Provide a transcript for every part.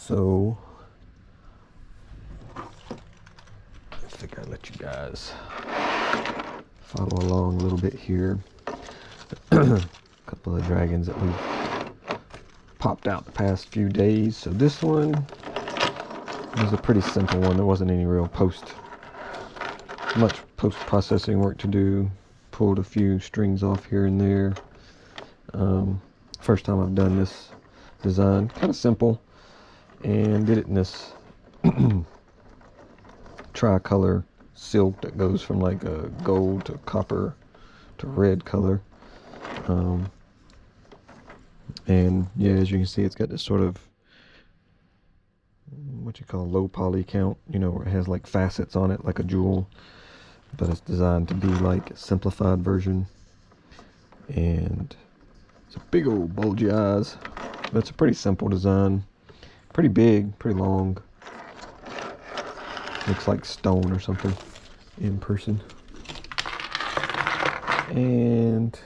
So I think I'd let you guys follow along a little bit here. A couple of dragons that we've popped out the past few days. So this one was a pretty simple one. There wasn't any real much post-processing work to do. Pulled a few strings off here and there. First time I've done this design. Kind of simple. And did it in this tricolor silk that goes from like a gold to copper to red color. And yeah, as you can see, it's got this sort of what you call low poly count, you know, where it has like facets on it like a jewel, but it's designed to be like a simplified version. And it's a big old bulgy eyes, but it's a pretty simple design, pretty big, pretty long. Looks like stone or something in person. And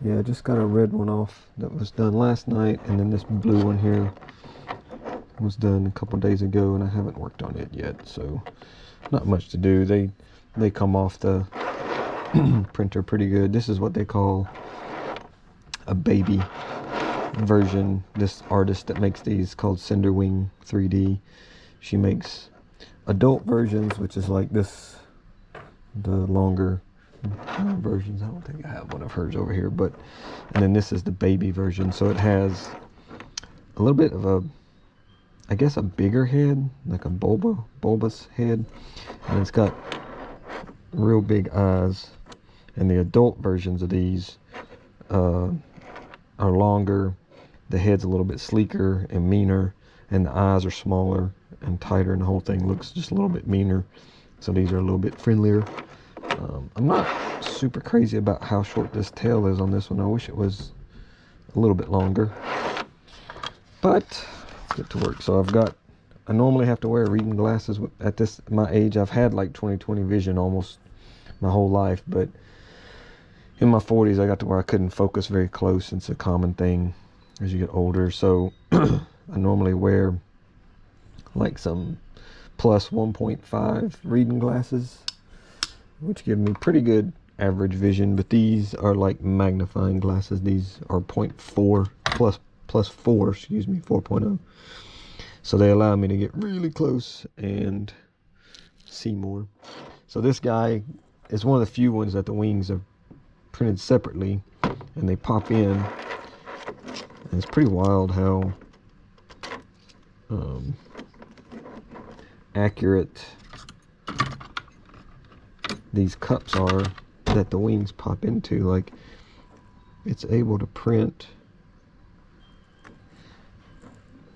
yeah, I just got a red one off that was done last night, and then this blue one here was done a couple days ago, and I haven't worked on it yet, so not much to do. They come off the printer pretty good. This is what they call a baby version. This artist that makes these, called Cinderwing 3D, she makes adult versions, which is like this, the longer versions. I don't think I have one of hers over here, but and then this is the baby version, so it has a little bit of a, I guess, a bigger head, like a bulbous head, and it's got real big eyes. And the adult versions of these are longer, the head's a little bit sleeker and meaner, and the eyes are smaller and tighter, and the whole thing looks just a little bit meaner. So these are a little bit friendlier. I'm not super crazy about how short this tail is on this one. I wish it was a little bit longer, but let's get to work. So I normally have to wear reading glasses at my age. I've had like 20/20 vision almost my whole life, but in my 40s I got to where I couldn't focus very close. It's a common thing as you get older. So I normally wear like some plus 1.5 reading glasses, which give me pretty good average vision, but these are like magnifying glasses. These are 0.4 plus 4, excuse me, 4.0. So they allow me to get really close and see more. So this guy is one of the few ones that the wings are printed separately and they pop in. And it's pretty wild how accurate these cups are that the wings pop into. Like, it's able to print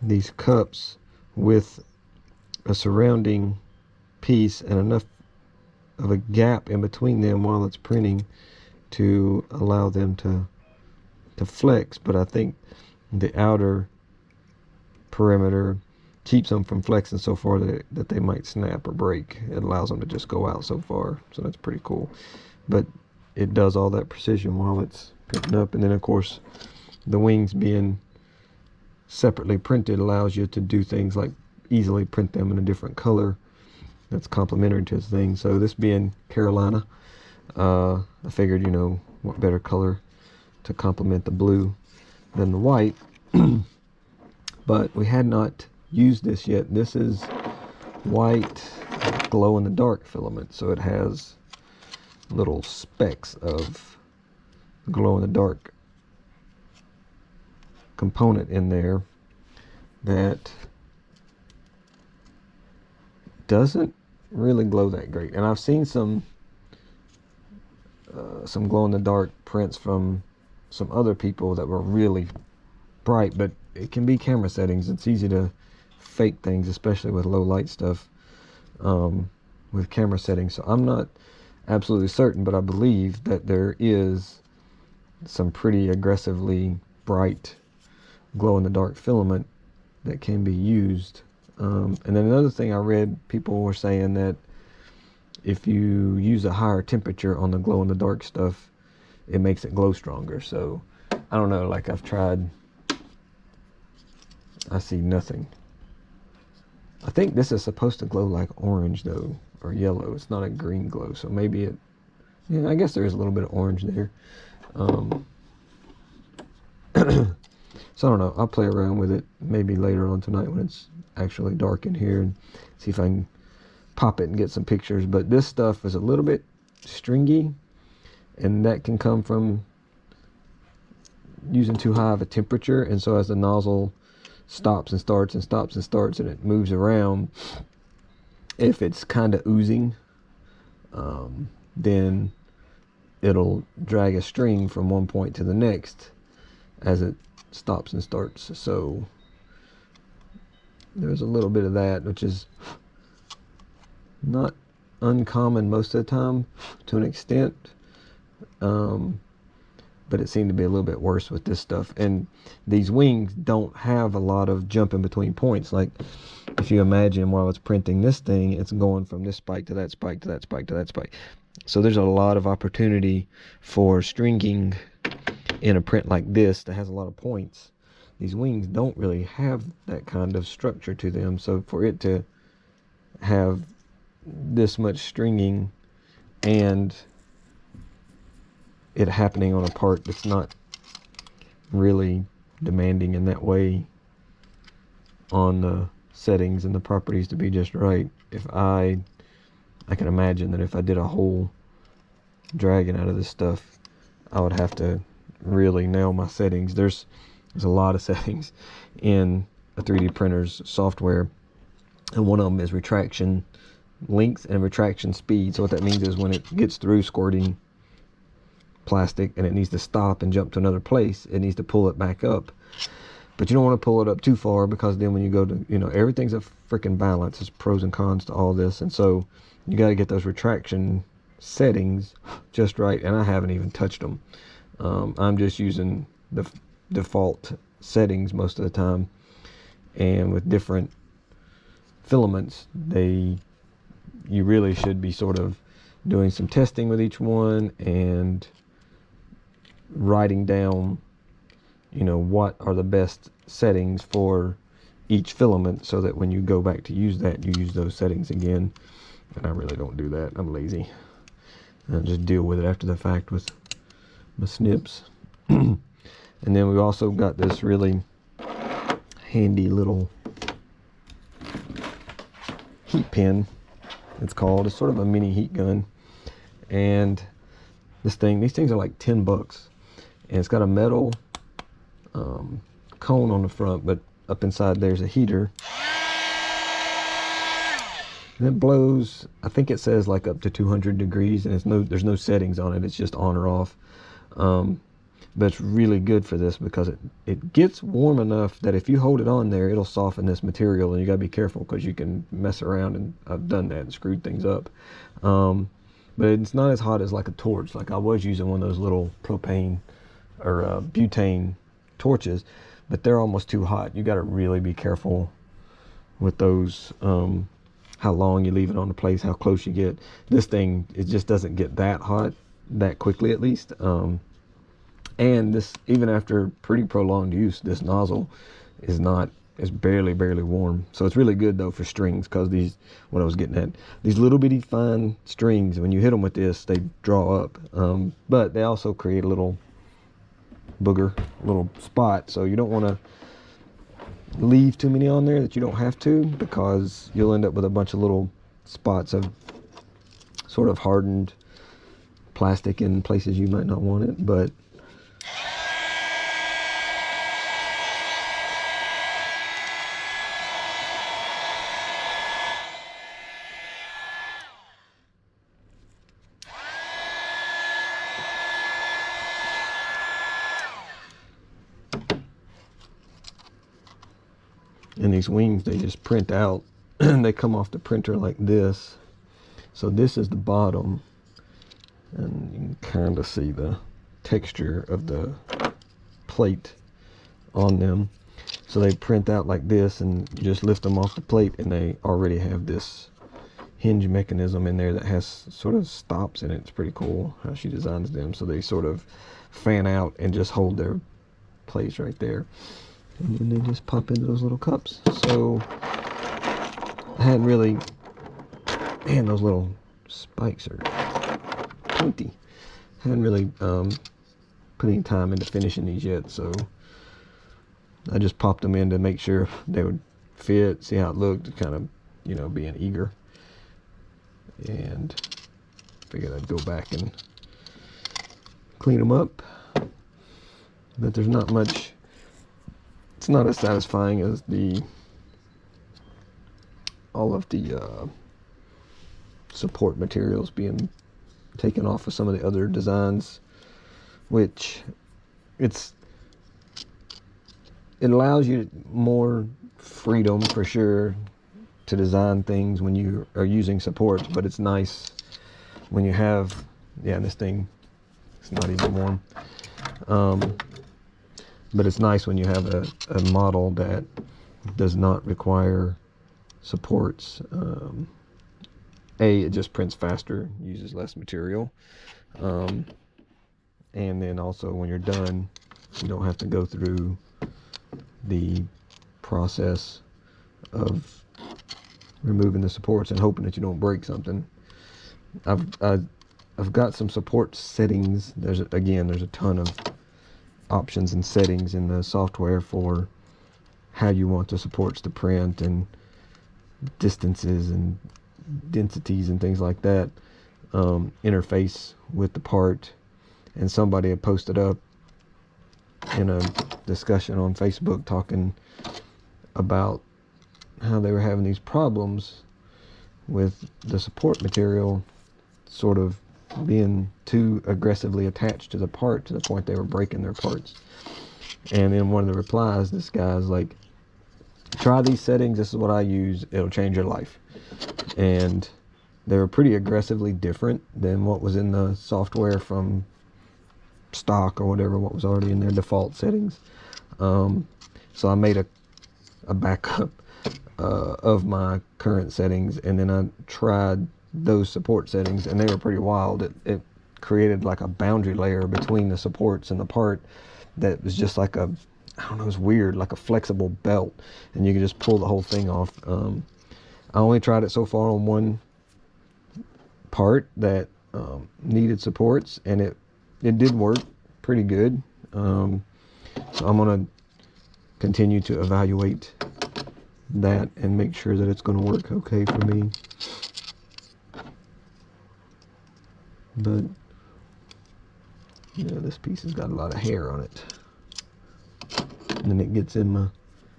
these cups with a surrounding piece and enough of a gap in between them while it's printing to allow them to flex. But I think the outer perimeter keeps them from flexing so far that they might snap or break. It allows them to just go out so far, so that's pretty cool. But it does all that precision while it's printing up. And then of course the wings being separately printed allows you to do things like easily print them in a different color that's complementary to the thing. So this being Carolina, I figured, you know, what better color to complement the blue than the white. But we had not used this yet. This is white glow-in-the-dark filament, so it has little specks of glow-in-the-dark component in there that doesn't really glow that great. And I've seen some glow-in-the-dark prints from some other people that were really bright, but it can be camera settings. It's easy to fake things, especially with low light stuff, with camera settings. So I'm not absolutely certain, but I believe that there is some pretty aggressively bright glow-in-the-dark filament that can be used. And then another thing I read, people were saying that if you use a higher temperature on the glow-in-the-dark stuff, it makes it glow stronger. So I don't know, like I've tried, I see nothing I think this is supposed to glow like orange though, or yellow. It's not a green glow, so maybe it, yeah, I guess there is a little bit of orange there. So I don't know, I'll play around with it maybe later on tonight when it's actually dark in here and see if I can pop it and get some pictures. But this stuff is a little bit stringy, and that can come from using too high of a temperature. And so as the nozzle stops and starts and stops and starts and it moves around, if it's kind of oozing, then it'll drag a string from one point to the next as it stops and starts. So there's a little bit of that, which is not uncommon most of the time to an extent, but it seemed to be a little bit worse with this stuff. And these wings don't have a lot of jumping between points. Like if you imagine while it's printing this thing, it's going from this spike to that spike to that spike to that spike. So there's a lot of opportunity for stringing in a print like this that has a lot of points. These wings don't really have that kind of structure to them, so for it to have this much stringing and it happening on a part that's not really demanding in that way on the settings and the properties to be just right. If I can imagine that if I did a whole dragon out of this stuff, I would have to really nail my settings. There's a lot of settings in a 3D printer's software, and one of them is retraction length and retraction speed. So what that means is when it gets through squirting plastic and it needs to stop and jump to another place, it needs to pull it back up. But you don't want to pull it up too far, because then when you go to, everything's a freaking balance. There's pros and cons to all this, and so you got to get those retraction settings just right. And I haven't even touched them. I'm just using the default settings most of the time, and with different filaments, you really should be sort of doing some testing with each one and writing down, what are the best settings for each filament, so that when you go back to use that, you use those settings again. And I really don't do that. I'm lazy. I just deal with it after the fact with my snips. And then we've also got this really handy little heat pen, it's called. It's sort of a mini heat gun. And these things are like $10. And it's got a metal cone on the front, but up inside there's a heater. And it blows, I think it says like up to 200 degrees, and there's no settings on it. It's just on or off. But it's really good for this because it gets warm enough that if you hold it on there, it'll soften this material, and you gotta be careful because you can mess around, and I've done that and screwed things up. But it's not as hot as like a torch. Like I was using one of those little propane or butane torches, but they're almost too hot. You gotta really be careful with those, how long you leave it on the place, how close you get. This thing, it just doesn't get that hot that quickly, at least. And this, even after pretty prolonged use, this nozzle is barely warm. So it's really good though for strings, because what I was getting at, these little bitty fine strings, when you hit them with this, they draw up. But they also create a little booger, little spot. So you don't want to leave too many on there that you don't have to, because you'll end up with a bunch of little spots of sort of hardened plastic in places you might not want it. But and these wings, they just print out and they come off the printer like this. So this is the bottom, and you can kind of see the texture of the plate on them. So they print out like this, and you just lift them off the plate, and they already have this hinge mechanism in there that has sort of stops in it. It's pretty cool how she designs them, so they sort of fan out and just hold their place right there. And then they just pop into those little cups. So hadn't really, man, those little spikes are pointy. Hadn't really put any time into finishing these yet, so I just popped them in to make sure they would fit, see how it looked, kind of, you know, being eager. And figured I'd go back and clean them up. But there's not much, it's not as satisfying as all of the support materials being taken off of some of the other designs, which it allows you more freedom for sure to design things when you are using supports, but it's nice when you have, yeah, this thing, it's not even warm, but it's nice when you have a model that does not require supports. It just prints faster, uses less material, and then also when you're done, you don't have to go through the process of removing the supports and hoping that you don't break something. I've got some support settings. There's a ton of options and settings in the software for how you want the supports to print, and distances and densities and things like that, interface with the part. And somebody had posted up in a discussion on Facebook talking about how they were having these problems with the support material sort of being too aggressively attached to the part to the point they were breaking their parts. And in one of the replies, this guy's like, try these settings, this is what I use, it'll change your life. And they were pretty aggressively different than what was in the software from stock or whatever, what was already in their default settings. So I made a backup of my current settings, and then I tried those support settings, and they were pretty wild. It created like a boundary layer between the supports and the part that was just like I don't know, it was weird, like a flexible belt, and you could just pull the whole thing off. I only tried it so far on one part that needed supports, and it did work pretty good. So I'm gonna continue to evaluate that and make sure that it's going to work okay for me. But yeah, this piece has got a lot of hair on it, and then it gets in my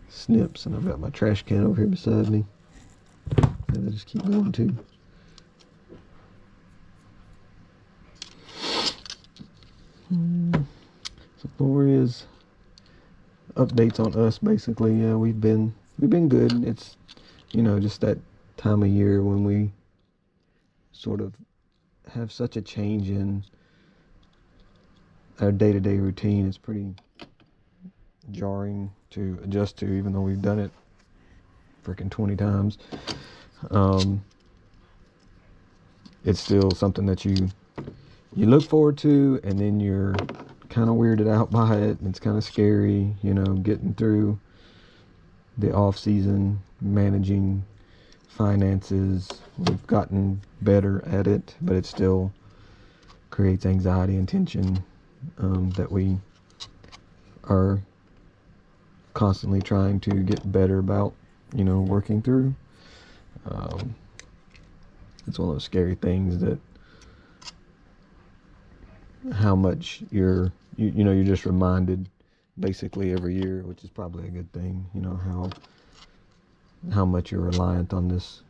snips, and I've got my trash can over here beside me that I just keep going to. So Thor is updates on us basically. Yeah, we've been good. It's, you know, just that time of year when we sort of have such a change in our day-to-day routine. It's pretty jarring to adjust to, even though we've done it freaking 20 times. It's still something that you look forward to, and then you're kind of weirded out by it, and it's kind of scary, you know, getting through the off season, managing finances. We've gotten better at it, but it still creates anxiety and tension that we are constantly trying to get better about, you know, working through. It's one of those scary things that how much you're just reminded basically every year, which is probably a good thing, you know, how much you're reliant on this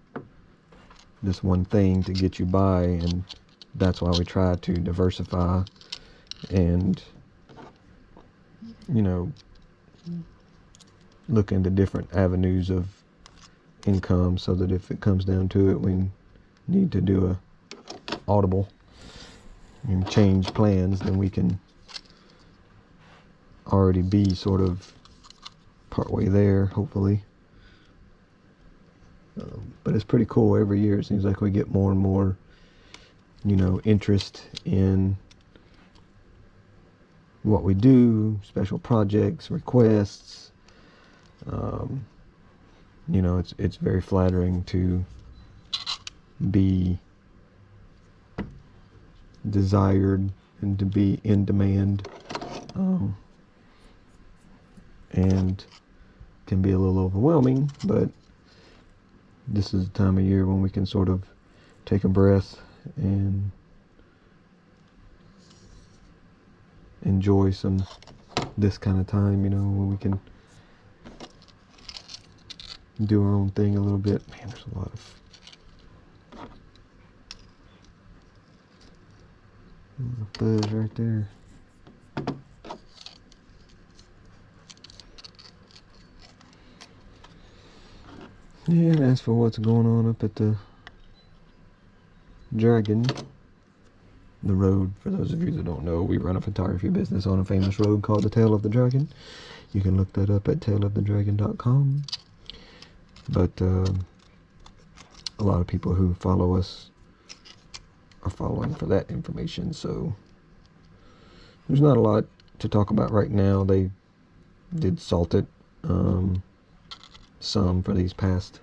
one thing to get you by. And that's why we try to diversify and, you know, look into different avenues of income, so that if it comes down to it, we need to do a audible and change plans, then we can already be sort of partway there, hopefully. But it's pretty cool. Every year it seems like we get more and more, you know, interest in what we do, special projects, requests. you know, it's very flattering to be desired and to be in demand, and can be a little overwhelming, but this is the time of year when we can sort of take a breath and enjoy this kind of time, you know, when we can do our own thing a little bit. Man, there's a lot of fuzz right there. Yeah, and as for what's going on up at the Dragon, the road, for those of you that don't know, we run a photography business on a famous road called the Tail of the Dragon. You can look that up at tailofthedragon.com. But a lot of people who follow us are following for that information, so there's not a lot to talk about right now. They did salt it some for these past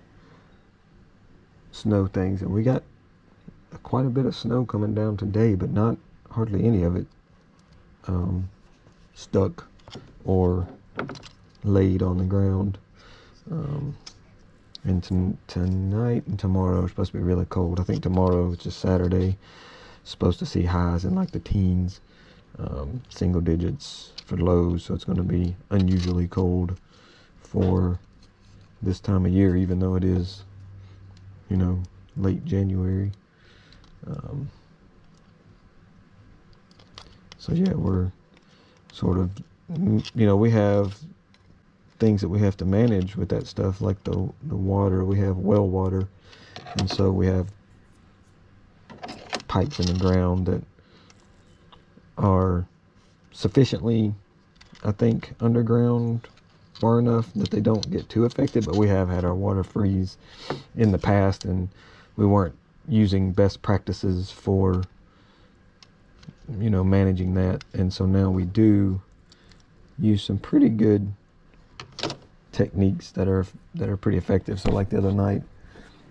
snow things, and we got quite a bit of snow coming down today, but not hardly any of it stuck or laid on the ground. And tonight and tomorrow are supposed to be really cold. I think tomorrow, which is Saturday, supposed to see highs in like the teens, single digits for lows, so it's going to be unusually cold for this time of year, even though it is, you know, late January. So yeah, we're sort of, you know, we have things that we have to manage with that stuff, like the water. We have well water, and so we have pipes in the ground that are sufficiently, I think, underground far enough that they don't get too affected, but we have had our water freeze in the past, and we weren't using best practices for, you know, managing that, and so now we do use some pretty good techniques that are pretty effective. So like the other night,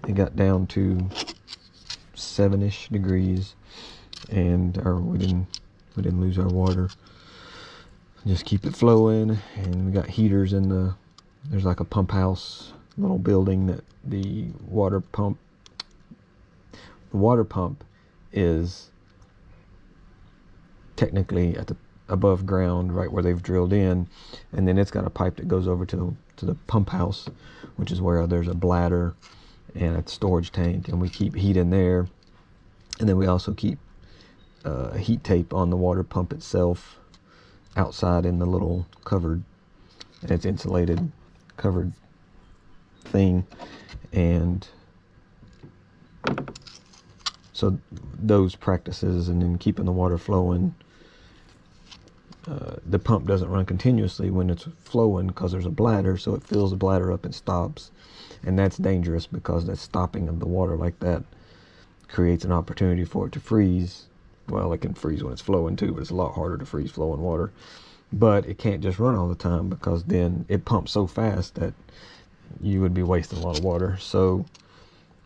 it got down to 7-ish degrees, and we didn't lose our water. Just keep it flowing, and we got heaters in there's like a pump house little building that the water pump is technically at the above ground, right where they've drilled in, and then it's got a pipe that goes over to the pump house, which is where there's a bladder and a storage tank, and we keep heat in there, and then we also keep heat tape on the water pump itself outside in the little covered, and it's insulated covered thing, and so those practices, and then keeping the water flowing. The pump doesn't run continuously when it's flowing because there's a bladder, so it fills the bladder up and stops, and that's dangerous because that stopping of the water like that creates an opportunity for it to freeze. Well, it can freeze when it's flowing too, but it's a lot harder to freeze flowing water. But it can't just run all the time, because then it pumps so fast that you would be wasting a lot of water. So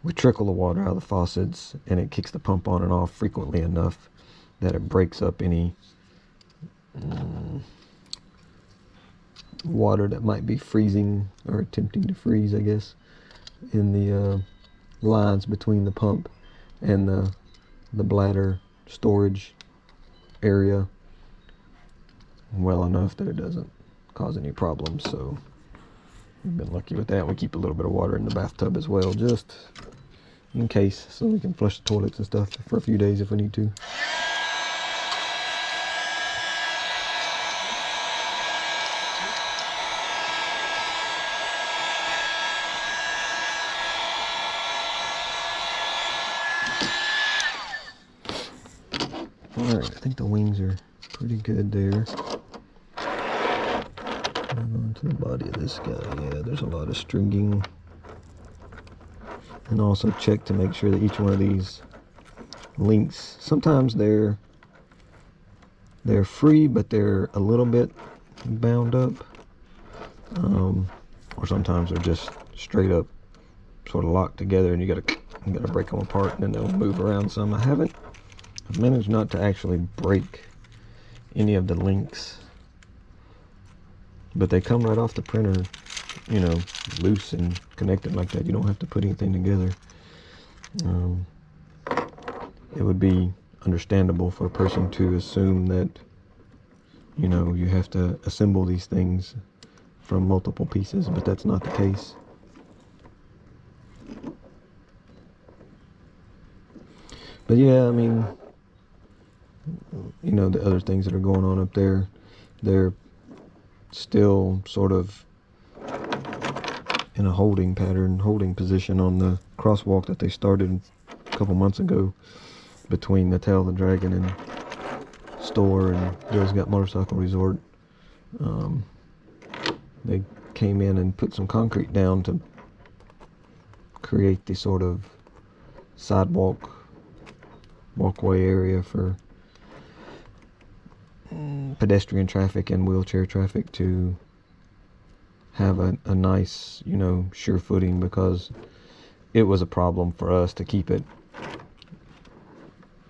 we trickle the water out of the faucets, and it kicks the pump on and off frequently enough that it breaks up any water that might be freezing or attempting to freeze, I guess, in the lines between the pump and the bladder storage area, well enough that it doesn't cause any problems. So we've been lucky with that. We keep a little bit of water in the bathtub as well, just in case, so we can flush the toilets and stuff for a few days if we need to. Alright, I think the wings are pretty good there. On to the body of this guy. Yeah, there's a lot of stringing. And also check to make sure that each one of these links, sometimes they're free, but they're a little bit bound up. Or sometimes they're just straight up sort of locked together, and you gotta break them apart, and then they'll move around some. I've managed not to actually break any of the links, but they come right off the printer, you know, loose and connected like that. You don't have to put anything together. It would be understandable for a person to assume that, you know, you have to assemble these things from multiple pieces, but that's not the case. But yeah, I mean, you know, the other things that are going on up there, they're still sort of in a holding position on the crosswalk that they started a couple months ago between the Tail of the Dragon and store and Bill's Got Motorcycle Resort. They came in and put some concrete down to create the sort of walkway area for pedestrian traffic and wheelchair traffic to have a nice, you know, sure footing, because it was a problem for us to keep it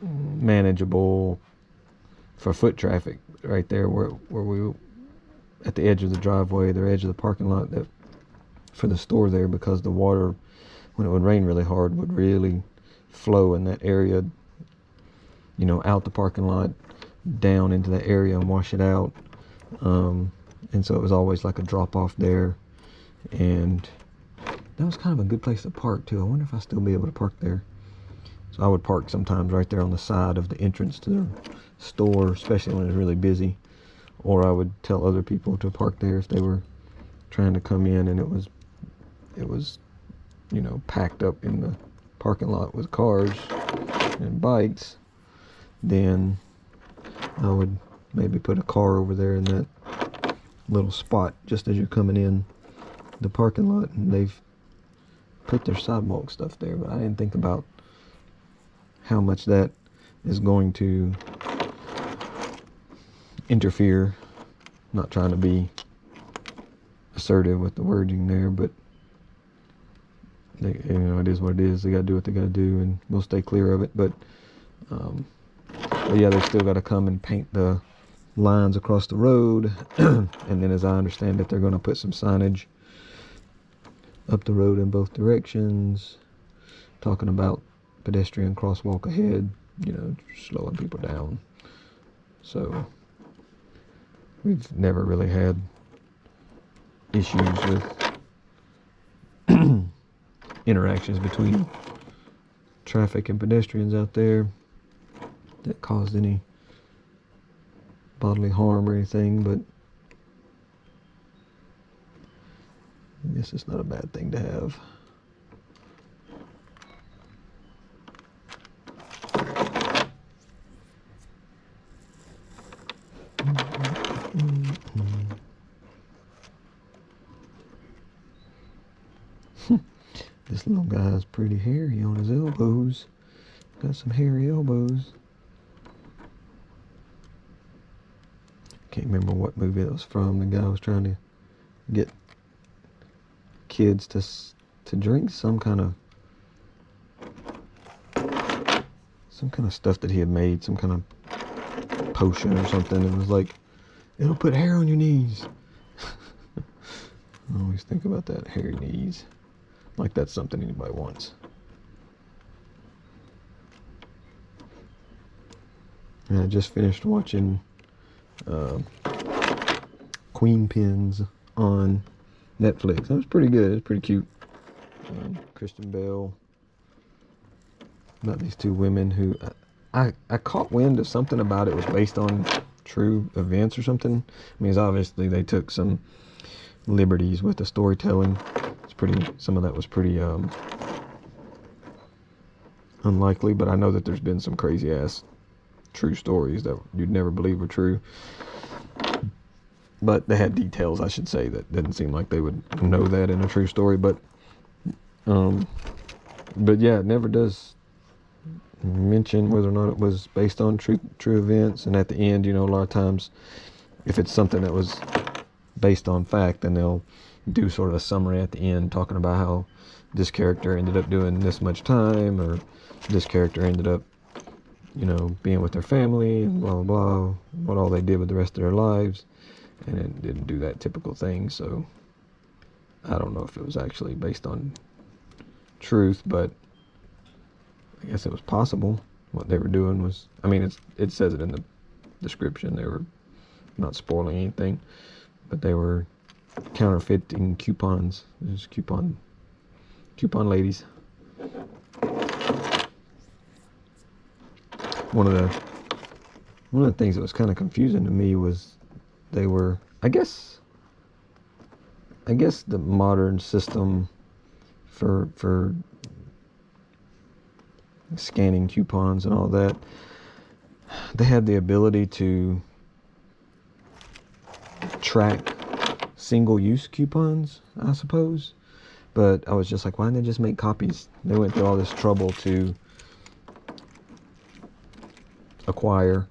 manageable for foot traffic right there where we at the edge of the driveway, the edge of the parking lot that for the store there, because the water, when it would rain really hard, would really flow in that area, you know, out the parking lot, down into the area and wash it out. And so it was always like a drop off there, and that was kind of a good place to park too. I wonder if I'll still be able to park there. So I would park sometimes right there on the side of the entrance to the store, especially when it was really busy, or I would tell other people to park there if they were trying to come in and it was, you know, packed up in the parking lot with cars and bikes. Then I would maybe put a car over there in that little spot just as you're coming in the parking lot, and they've put their sidewalk stuff there, but I didn't think about how much that is going to interfere. Not trying to be assertive with the wording there, but they, you know, it is what it is. They got to do what they got to do, and we'll stay clear of it. But yeah, they still got to come and paint the lines across the road, and then, as I understand it, they're going to put some signage up the road in both directions, talking about pedestrian crosswalk ahead, you know, slowing people down. So we've never really had issues with interactions between traffic and pedestrians out there that caused any bodily harm or anything, but I guess it's not a bad thing to have. This little guy's pretty hairy on his elbows. Got some hairy elbows. Can't remember what movie it was from. The guy was trying to get kids to drink some kind of stuff that he had made, some kind of potion or something. It was like, it'll put hair on your knees. I always think about that, hairy knees. Like that's something anybody wants. And I just finished watching Queen Pins on Netflix. That was pretty good. It was pretty cute. Kristen Bell. About these two women who I caught wind of something about it was based on true events or something. I mean, obviously they took some liberties with the storytelling. Some of that was pretty unlikely, but I know that there's been some crazy ass true stories that you'd never believe were true. But they had details, I should say, that didn't seem like they would know that in a true story. But yeah, it never does mention whether or not it was based on true events. And at the end, you know, a lot of times, if it's something that was based on fact, then they'll do sort of a summary at the end talking about how this character ended up doing this much time, or this character ended up, being with their family and blah, blah, blah, what all they did with the rest of their lives. And it didn't do that typical thing, so I don't know if it was actually based on truth, but I guess it was possible. What they were doing was, it says it in the description. They were not spoiling anything, but they were counterfeiting coupons. There's coupon ladies. One of the things that was kind of confusing to me was they were, I guess the modern system for scanning coupons and all that, they had the ability to track single-use coupons, I suppose. But I was just like, why didn't they just make copies? They went through all this trouble to acquire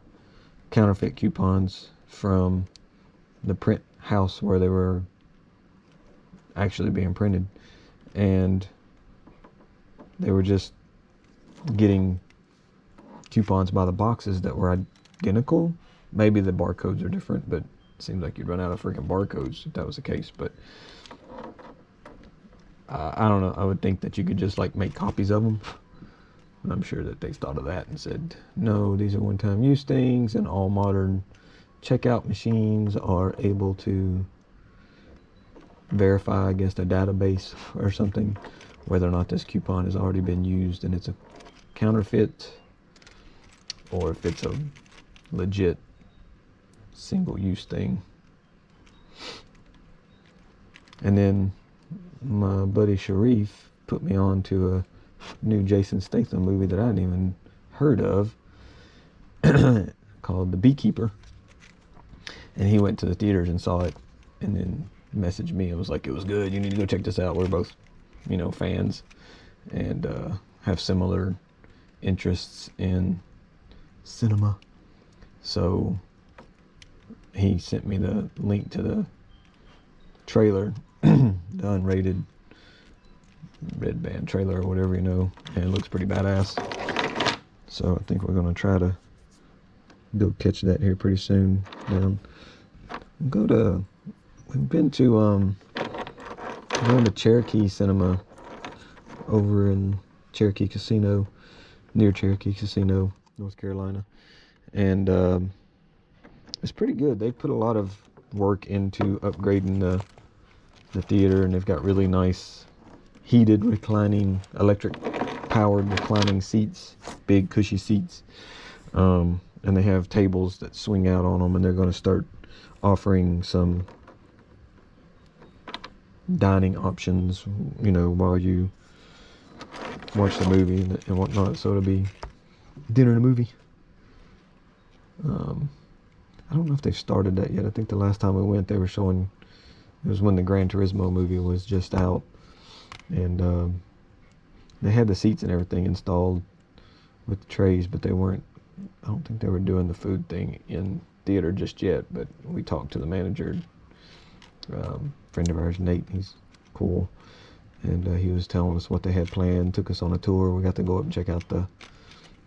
counterfeit coupons from the print house where they were actually being printed, and they were just getting coupons by the boxes that were identical. Maybe the barcodes are different, but it seems like you'd run out of freaking barcodes if that was the case. But I don't know. I would think that you could just make copies of them. And I'm sure that they thought of that and said, no, these are one-time use things, and all modern checkout machines are able to verify against a database or something whether or not this coupon has already been used and it's a counterfeit, or if it's a legit single-use thing. And then my buddy Sharif put me on to a new Jason Statham movie that I hadn't even heard of called The Beekeeper. And he went to the theaters and saw it and then messaged me and was like, it was good, you need to go check this out. We're both, fans and have similar interests in cinema. So he sent me the link to the trailer, the unrated red band trailer or whatever, and it looks pretty badass. So I think we're going to try to go catch that here pretty soon. We've been to going to Cherokee Cinema over in Cherokee Casino, near Cherokee Casino, North Carolina. And it's pretty good. They put a lot of work into upgrading the theater, and they've got really nice heated reclining, electric powered reclining seats, big cushy seats. And they have tables that swing out on them, and they're going to start offering some dining options, while you watch the movie and whatnot. So it'll be dinner and a movie. I don't know if they've started that yet. I think the last time we went, they were showing, it was when the Gran Turismo movie was just out, and they had the seats and everything installed with the trays, but I don't think they were doing the food thing in theater just yet. But we talked to the manager, friend of ours, Nate. He's cool, and he was telling us what they had planned. Took us on a tour. We got to go up and check out the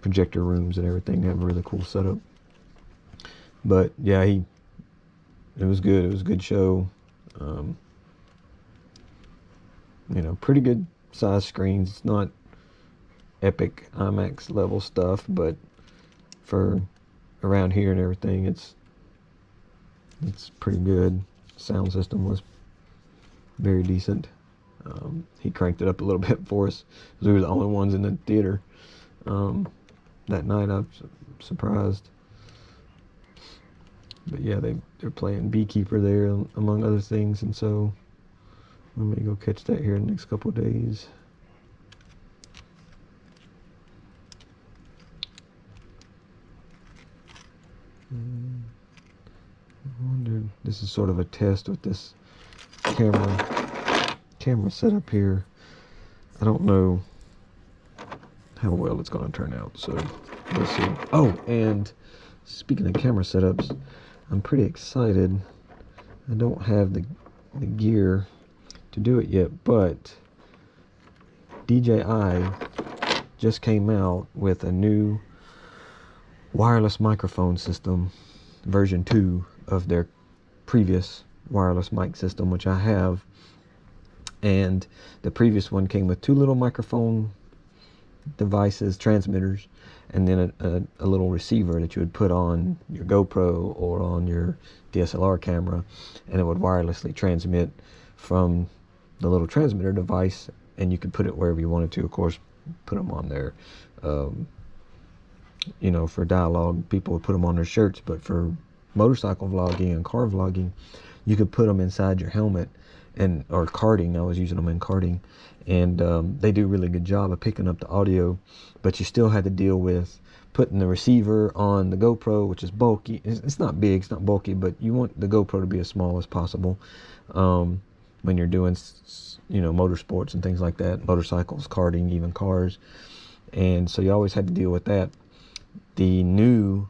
projector rooms and everything. They have a really cool setup. But yeah, it was good. It was a good show. Pretty good size screens. It's not epic IMAX level stuff, but for around here and everything, it's pretty good. Sound system was very decent. He cranked it up a little bit for us, because we were the only ones in the theater that night. I was surprised. But yeah, they're playing Beekeeper there, among other things, and so I'm going to go catch that here in the next couple of days. I wondered, this is sort of a test with this camera setup here. I don't know how well it's going to turn out, so we'll see. Oh, and speaking of camera setups, I'm pretty excited. I don't have the gear to do it yet, but DJI just came out with a new wireless microphone system, version 2 of their previous wireless mic system, which I have. And the previous one came with 2 little microphone devices, transmitters, and then a little receiver that you would put on your GoPro or on your DSLR camera, and it would wirelessly transmit from the little transmitter device, and you could put it wherever you wanted to. Of course, put them on there. You know, for dialogue, people would put them on their shirts, but for motorcycle vlogging and car vlogging, you could put them inside your helmet, or karting. I was using them in karting, and they do a really good job of picking up the audio, but you still had to deal with putting the receiver on the GoPro, which is bulky. It's not big, it's not bulky, but you want the GoPro to be as small as possible when you're doing, you know, motorsports and things like that, motorcycles, karting, even cars. And so you always had to deal with that. The new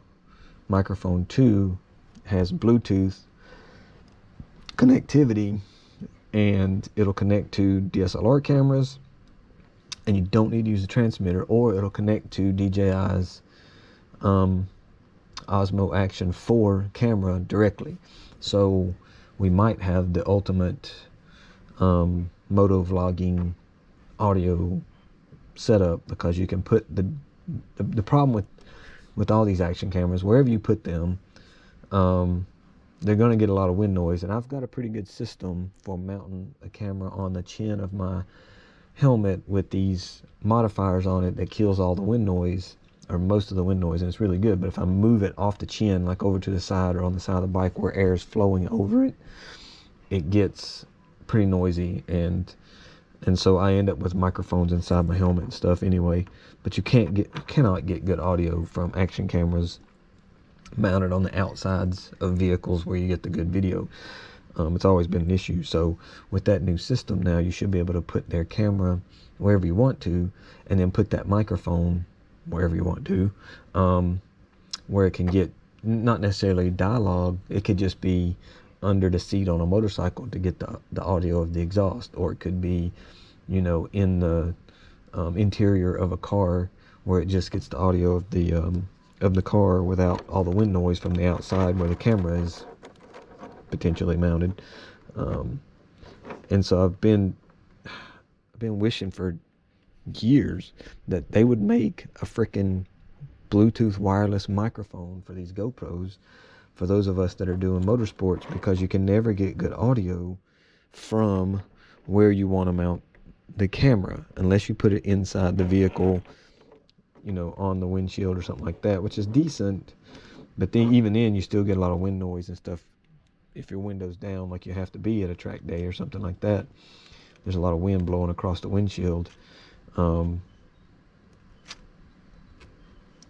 microphone 2 has Bluetooth connectivity, and it'll connect to DSLR cameras, and you don't need to use a transmitter, or it'll connect to DJI's Osmo Action 4 camera directly. So we might have the ultimate moto vlogging audio setup, because you can put the problem with all these action cameras, wherever you put them, they're going to get a lot of wind noise. And I've got a pretty good system for mounting a camera on the chin of my helmet with these modifiers on it that kills all the wind noise, or most of the wind noise, and it's really good. But if I move it off the chin, like over to the side or on the side of the bike where air is flowing over it, it gets pretty noisy, and so I end up with microphones inside my helmet and stuff anyway. But you cannot get good audio from action cameras mounted on the outsides of vehicles where you get the good video. It's always been an issue. So with that new system now, you should be able to put their camera wherever you want to, and then put that microphone wherever you want to, where it can get not necessarily dialogue. It could just be under the seat on a motorcycle to get the audio of the exhaust, or it could be, you know, in the interior of a car, where it just gets the audio of the car without all the wind noise from the outside where the camera is potentially mounted. And so I've been wishing for years that they would make a freaking Bluetooth wireless microphone for these GoPros, for those of us that are doing motorsports, because you can never get good audio from where you want to mount the camera unless you put it inside the vehicle, you know, on the windshield or something like that, which is decent. But then even then, you still get a lot of wind noise and stuff if your window's down, like you have to be at a track day or something like that. There's a lot of wind blowing across the windshield.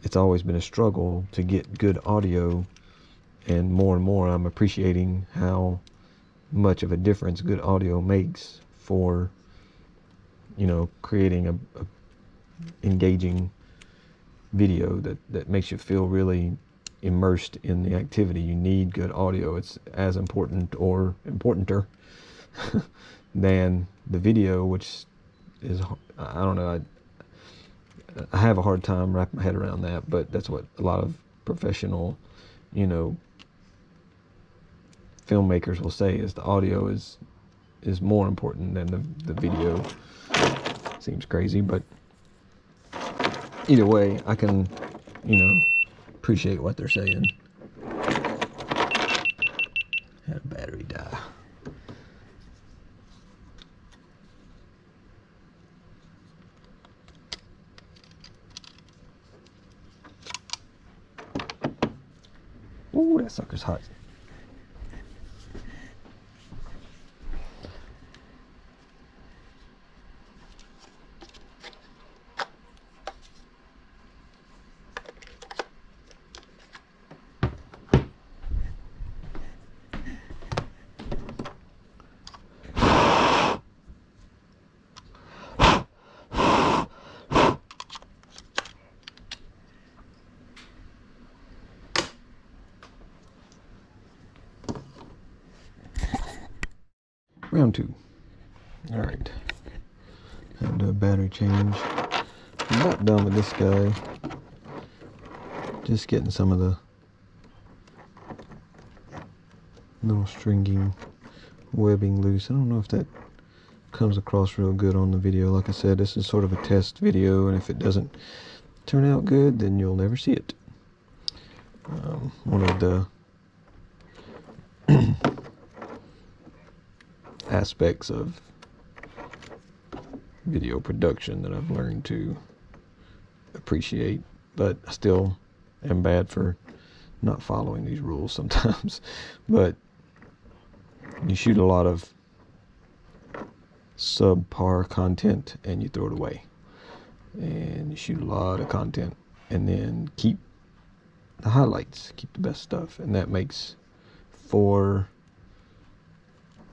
It's always been a struggle to get good audio, and more I'm appreciating how much of a difference good audio makes for, you know, creating a engaging video that makes you feel really immersed in the activity. You need good audio. It's as important or importanter than the video, which is, I don't know, I have a hard time wrapping my head around that, but that's what a lot of professional, you know, filmmakers will say, is the audio is more important than the video. Seems crazy, but either way, I can, you know, appreciate what they're saying. Had a battery die. Ooh, that sucker's hot. Round 2. Alright. Had to do a battery change. I'm about done with this guy. Just getting some of the little stringing webbing loose. I don't know if that comes across real good on the video. Like I said, this is sort of a test video, and if it doesn't turn out good, then you'll never see it. One of the aspects of video production that I've learned to appreciate, but I still am bad for not following these rules sometimes. But you shoot a lot of subpar content and you throw it away, and you shoot a lot of content and then keep the highlights, keep the best stuff, and that makes for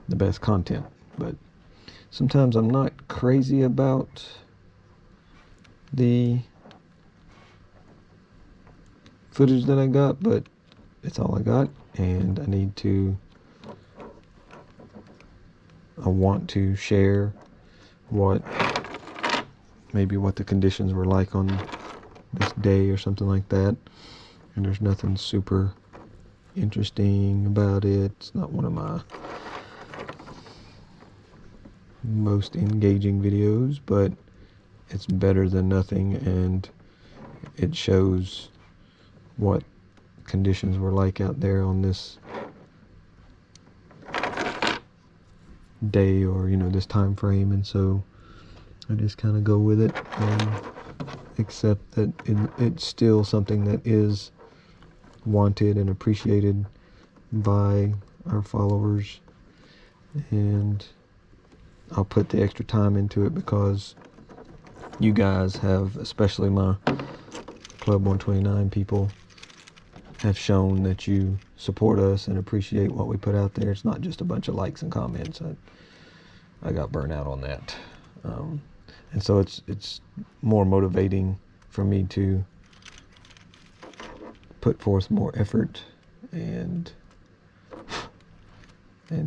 the best content. But sometimes I'm not crazy about the footage that I got, but it's all I got, and I want to share what the conditions were like on this day or something like that. And there's nothing super interesting about it. It's not one of my most engaging videos, but it's better than nothing, and it shows what conditions were like out there on this day, or this time frame. And so I just kind of go with it and accept that it's still something that is wanted and appreciated by our followers, and I'll put the extra time into it because you guys have, especially my Club 129 people, have shown that you support us and appreciate what we put out there. It's not just a bunch of likes and comments. I got burnt out on that, and so it's more motivating for me to put forth more effort and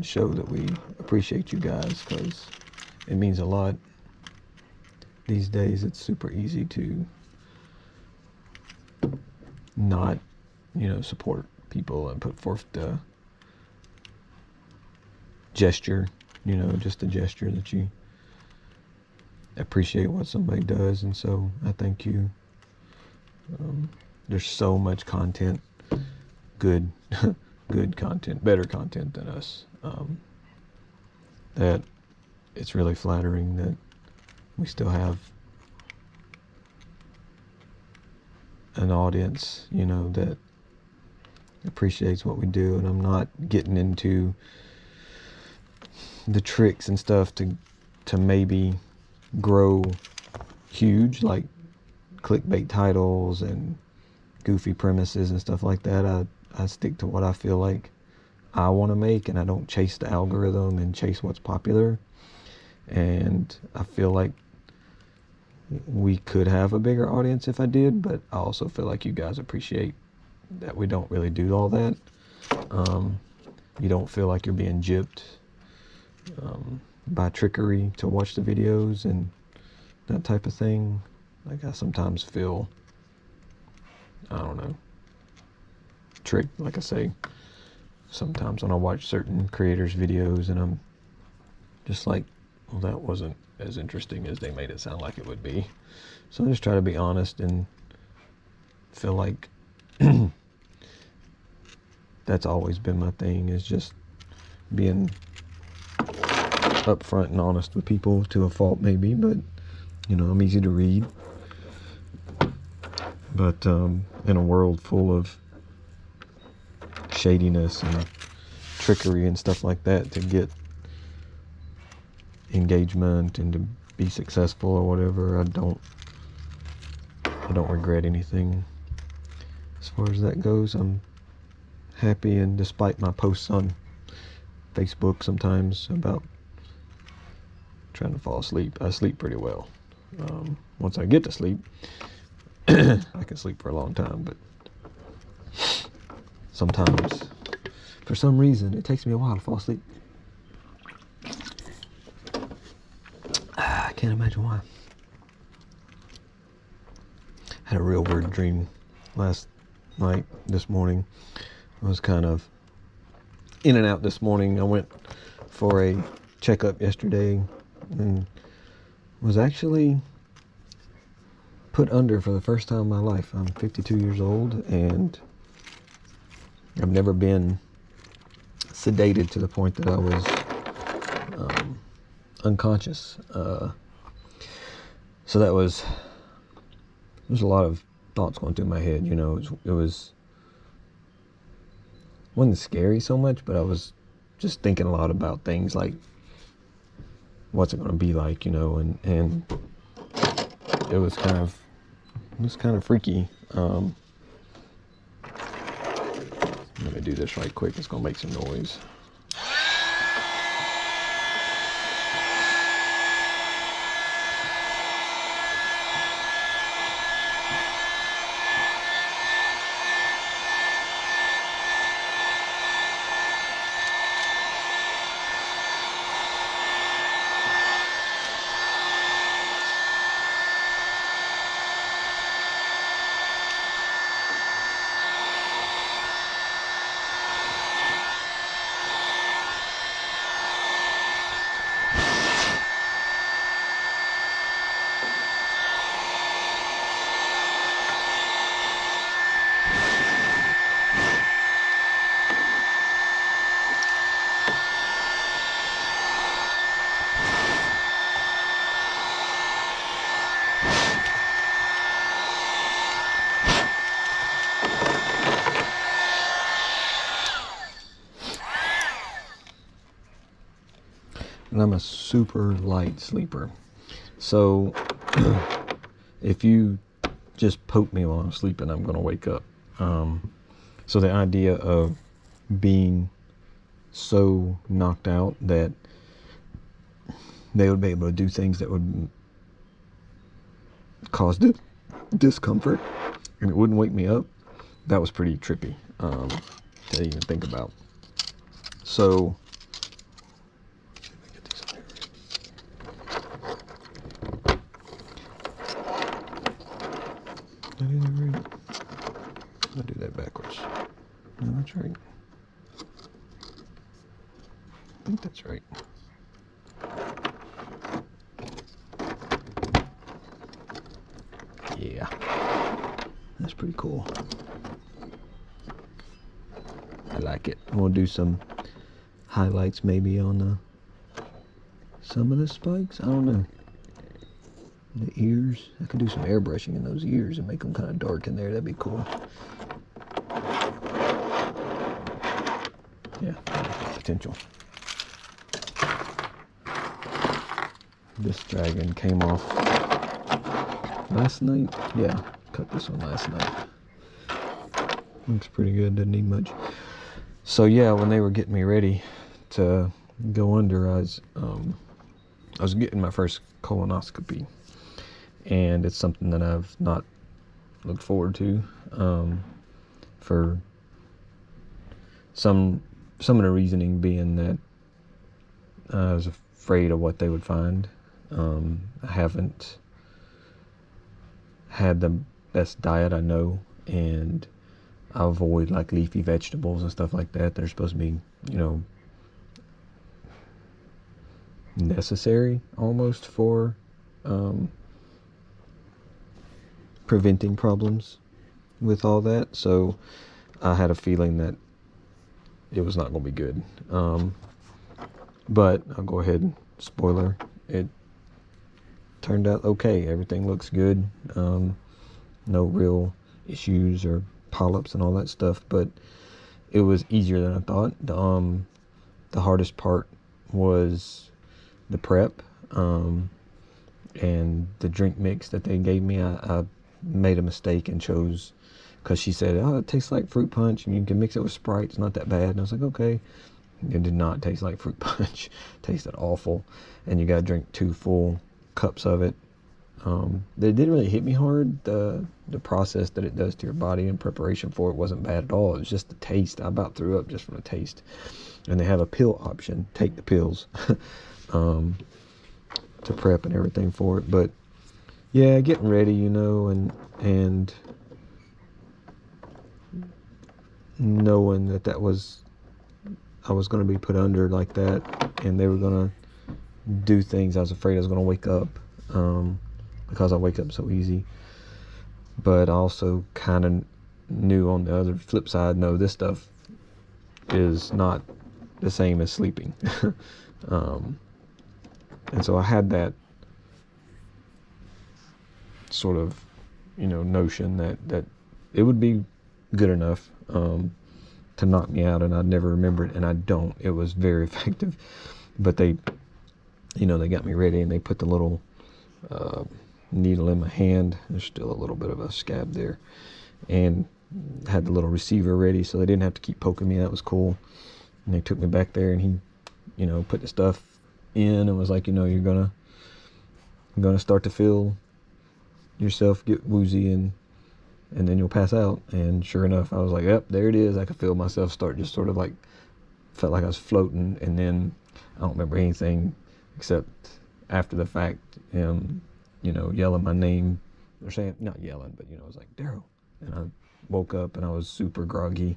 show that we appreciate you guys, because it means a lot. These days it's super easy to not support people and put forth the gesture, just the gesture that you appreciate what somebody does. And so I thank you. There's so much content, good content, better content than us, that it's really flattering that we still have an audience, that appreciates what we do. And I'm not getting into the tricks and stuff to maybe grow huge, like clickbait titles and goofy premises and stuff like that. I stick to what I feel like I want to make, and I don't chase the algorithm and chase what's popular. And I feel like we could have a bigger audience if I did, but I also feel like you guys appreciate that we don't really do all that. You don't feel like you're being gypped by trickery to watch the videos and that type of thing. Like, I sometimes feel, I don't know, tricked. Like I say, sometimes when I watch certain creators' videos and I'm just like, well, that wasn't as interesting as they made it sound like it would be. So I just try to be honest and feel like that's always been my thing, is just being upfront and honest with people, to a fault maybe, but I'm easy to read. But in a world full of shadiness and trickery and stuff like that to get engagement and to be successful or whatever, I don't regret anything as far as that goes. I'm happy, and despite my posts on Facebook sometimes about trying to fall asleep, I sleep pretty well. Once I get to sleep, I can sleep for a long time, but sometimes, for some reason, it takes me a while to fall asleep. can't imagine why. Had a real weird dream last night. This morning I was kind of in and out this morning. I went for a checkup yesterday and was actually put under for the first time in my life. I'm 52 years old and I've never been sedated to the point that I was unconscious. So there was a lot of thoughts going through my head. It wasn't scary so much, but I was just thinking a lot about things like what's it going to be like, and it was kind of freaky. Let me do this right quick. It's going to make some noise. And I'm a super light sleeper. So if you just poke me while I'm sleeping, I'm going to wake up. So the idea of being so knocked out that they would be able to do things that would cause discomfort and it wouldn't wake me up, that was pretty trippy to even think about. So I'll do that backwards. No, that's right. I think that's right. Yeah. That's pretty cool. I like it. We'll do some highlights maybe on some of the spikes. I don't know. The ears. I could do some airbrushing in those ears and make them kind of dark in there. That'd be cool. Yeah, potential. This dragon came off last night. Yeah, cut this one last night. Looks pretty good, doesn't need much. So yeah, when they were getting me ready to go under, I was getting my first colonoscopy. And it's something that I've not looked forward to for some of the reasoning being that I was afraid of what they would find. I haven't had the best diet I know, and I avoid like leafy vegetables and stuff like that. They're supposed to be, necessary almost for preventing problems with all that. So I had a feeling that it was not going to be good. But I'll go ahead and spoiler, it turned out okay. Everything looks good. No real issues or polyps and all that stuff, but it was easier than I thought. The hardest part was the prep, and the drink mix that they gave me. I made a mistake and chose, because she said, oh, it tastes like fruit punch and you can mix it with Sprite, it's not that bad. And I was like, okay. It did not taste like fruit punch. It tasted awful, and you gotta drink 2 full cups of it. It didn't really hit me hard. The process that it does to your body in preparation for it wasn't bad at all. It was just the taste. I about threw up just from the taste. And they have a pill option. Take the pills. to prep and everything for it. But yeah, getting ready, and knowing that I was going to be put under like that, and they were going to do things. I was afraid I was going to wake up, because I wake up so easy. But I also kind of knew on the other flip side, no, this stuff is not the same as sleeping. And so I had that sort of, notion that it would be good enough to knock me out, and I'd never remember it, and I don't. It was very effective. But they got me ready, and they put the little needle in my hand. There's still a little bit of a scab there, and had the little receiver ready, so they didn't have to keep poking me. That was cool. And they took me back there, and he put the stuff in and was like, you're gonna start to feel yourself get woozy, and then you'll pass out. And sure enough, I was like, yep, there it is. I could feel myself start, just sort of like, felt like I was floating. And then I don't remember anything except after the fact, yelling my name, or saying, not yelling, but I was like, Daryl. And I woke up, and I was super groggy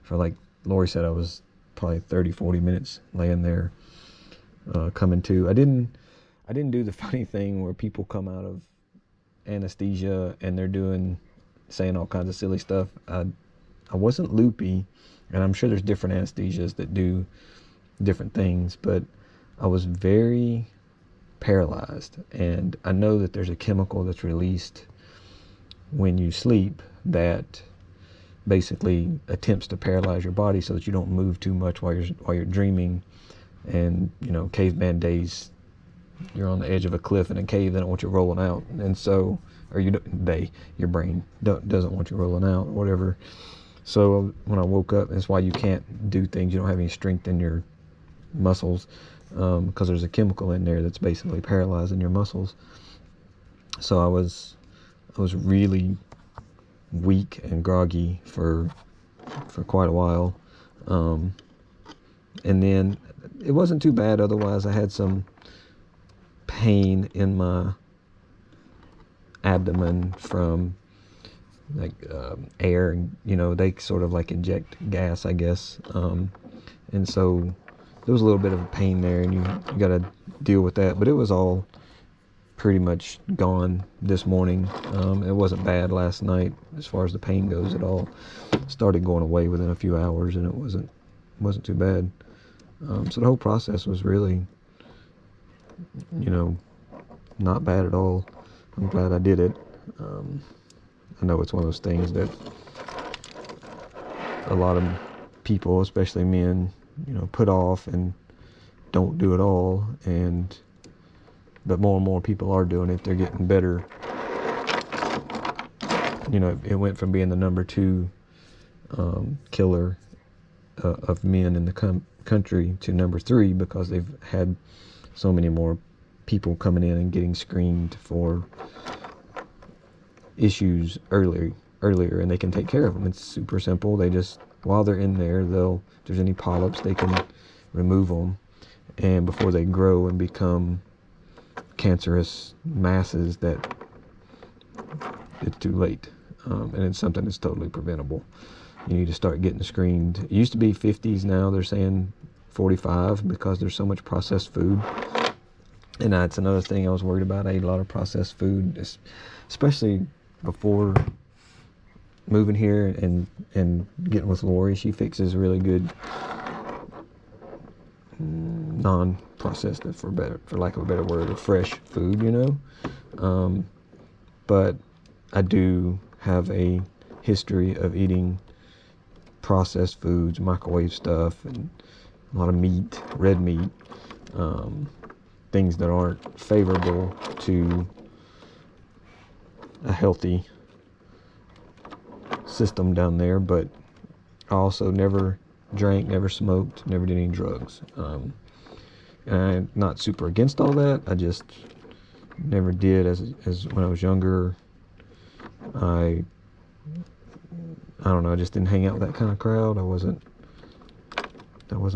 for, like Lori said, I was probably 30-40 minutes laying there, coming to. I didn't do the funny thing where people come out of anesthesia and they're saying all kinds of silly stuff. I wasn't loopy, and I'm sure there's different anesthesias that do different things, but I was very paralyzed. And I know that there's a chemical that's released when you sleep that basically attempts to paralyze your body so that you don't move too much while you're dreaming. And caveman days, you're on the edge of a cliff in a cave, they don't want you rolling out, and so, or your brain doesn't want you rolling out, or whatever. So when I woke up, that's why you can't do things, you don't have any strength in your muscles, because there's a chemical in there that's basically paralyzing your muscles. So I was really weak and groggy for quite a while, and then it wasn't too bad. Otherwise, I had some pain in my abdomen from like air, and they sort of like inject gas, I guess, and so there was a little bit of a pain there, and you got to deal with that. But it was all pretty much gone this morning. It wasn't bad last night as far as the pain goes at all. It started going away within a few hours, and it wasn't too bad. So the whole process was really, not bad at all. I'm glad I did it. I know it's one of those things that a lot of people, especially men, put off and don't do at all. But more and more people are doing it. They're getting better. It went from being the number 2 killer of men in the country to number 3, because they've had so many more people coming in and getting screened for issues earlier, and they can take care of them. It's super simple. They just, while they're in there, if there's any polyps, they can remove them, and before they grow and become cancerous masses, that it's too late. And it's something that's totally preventable. You need to start getting screened. It used to be 50s, now they're saying 45, because there's so much processed food. And that's another thing I was worried about. I ate a lot of processed food, especially before moving here and getting with Lori. She fixes really good non-processed, for lack of a better word, or fresh food, but I do have a history of eating processed foods, microwave stuff, and a lot of meat, red meat, things that aren't favorable to a healthy system down there. But I also never drank, never smoked, never did any drugs. And I'm not super against all that. I just never did. As when I was younger, I don't know, I just didn't hang out with that kind of crowd. That wasn't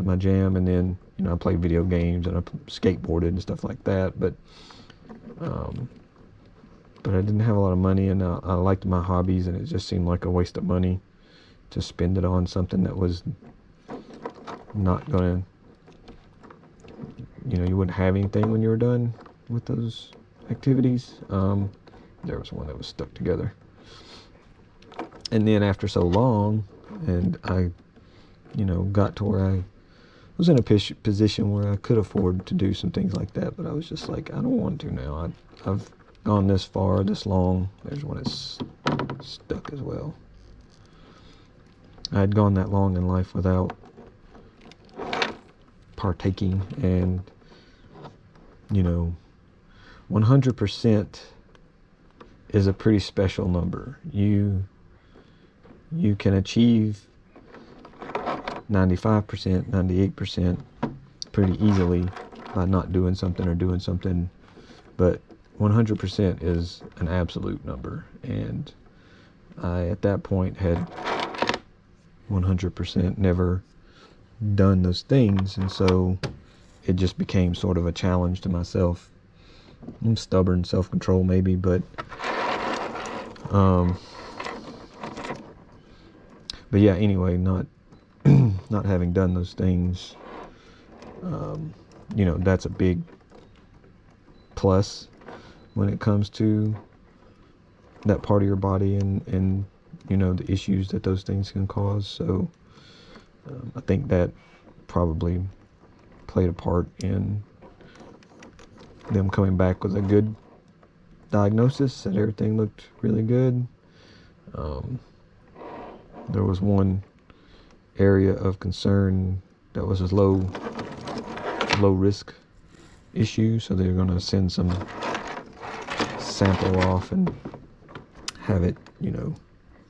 my jam. And then, you know, I played video games and I skateboarded and stuff like that, but I didn't have a lot of money, and I liked my hobbies, and it just seemed like a waste of money to spend it on something that was not gonna, you know, you wouldn't have anything when you were done with those activities. There was one that was stuck together. And then after so long, and I, you know, got to where I was in a position where I could afford to do some things like that, but I was just like, I don't want to now. I've gone this far, this long. There's one that's stuck as well. I had gone that long in life without partaking, and, you know, 100% is a pretty special number. You can achieve 95%, 98% pretty easily by not doing something or doing something, but 100% is an absolute number, and I at that point had 100% never done those things, and so it just became sort of a challenge to myself. I'm stubborn, self-control maybe, but yeah, anyway, not having done those things, you know, that's a big plus when it comes to that part of your body, and you know, the issues that those things can cause. So I think that probably played a part in them coming back with a good diagnosis, that everything looked really good. There was one area of concern that was a low risk issue, so they're going to send some sample off and have it, you know,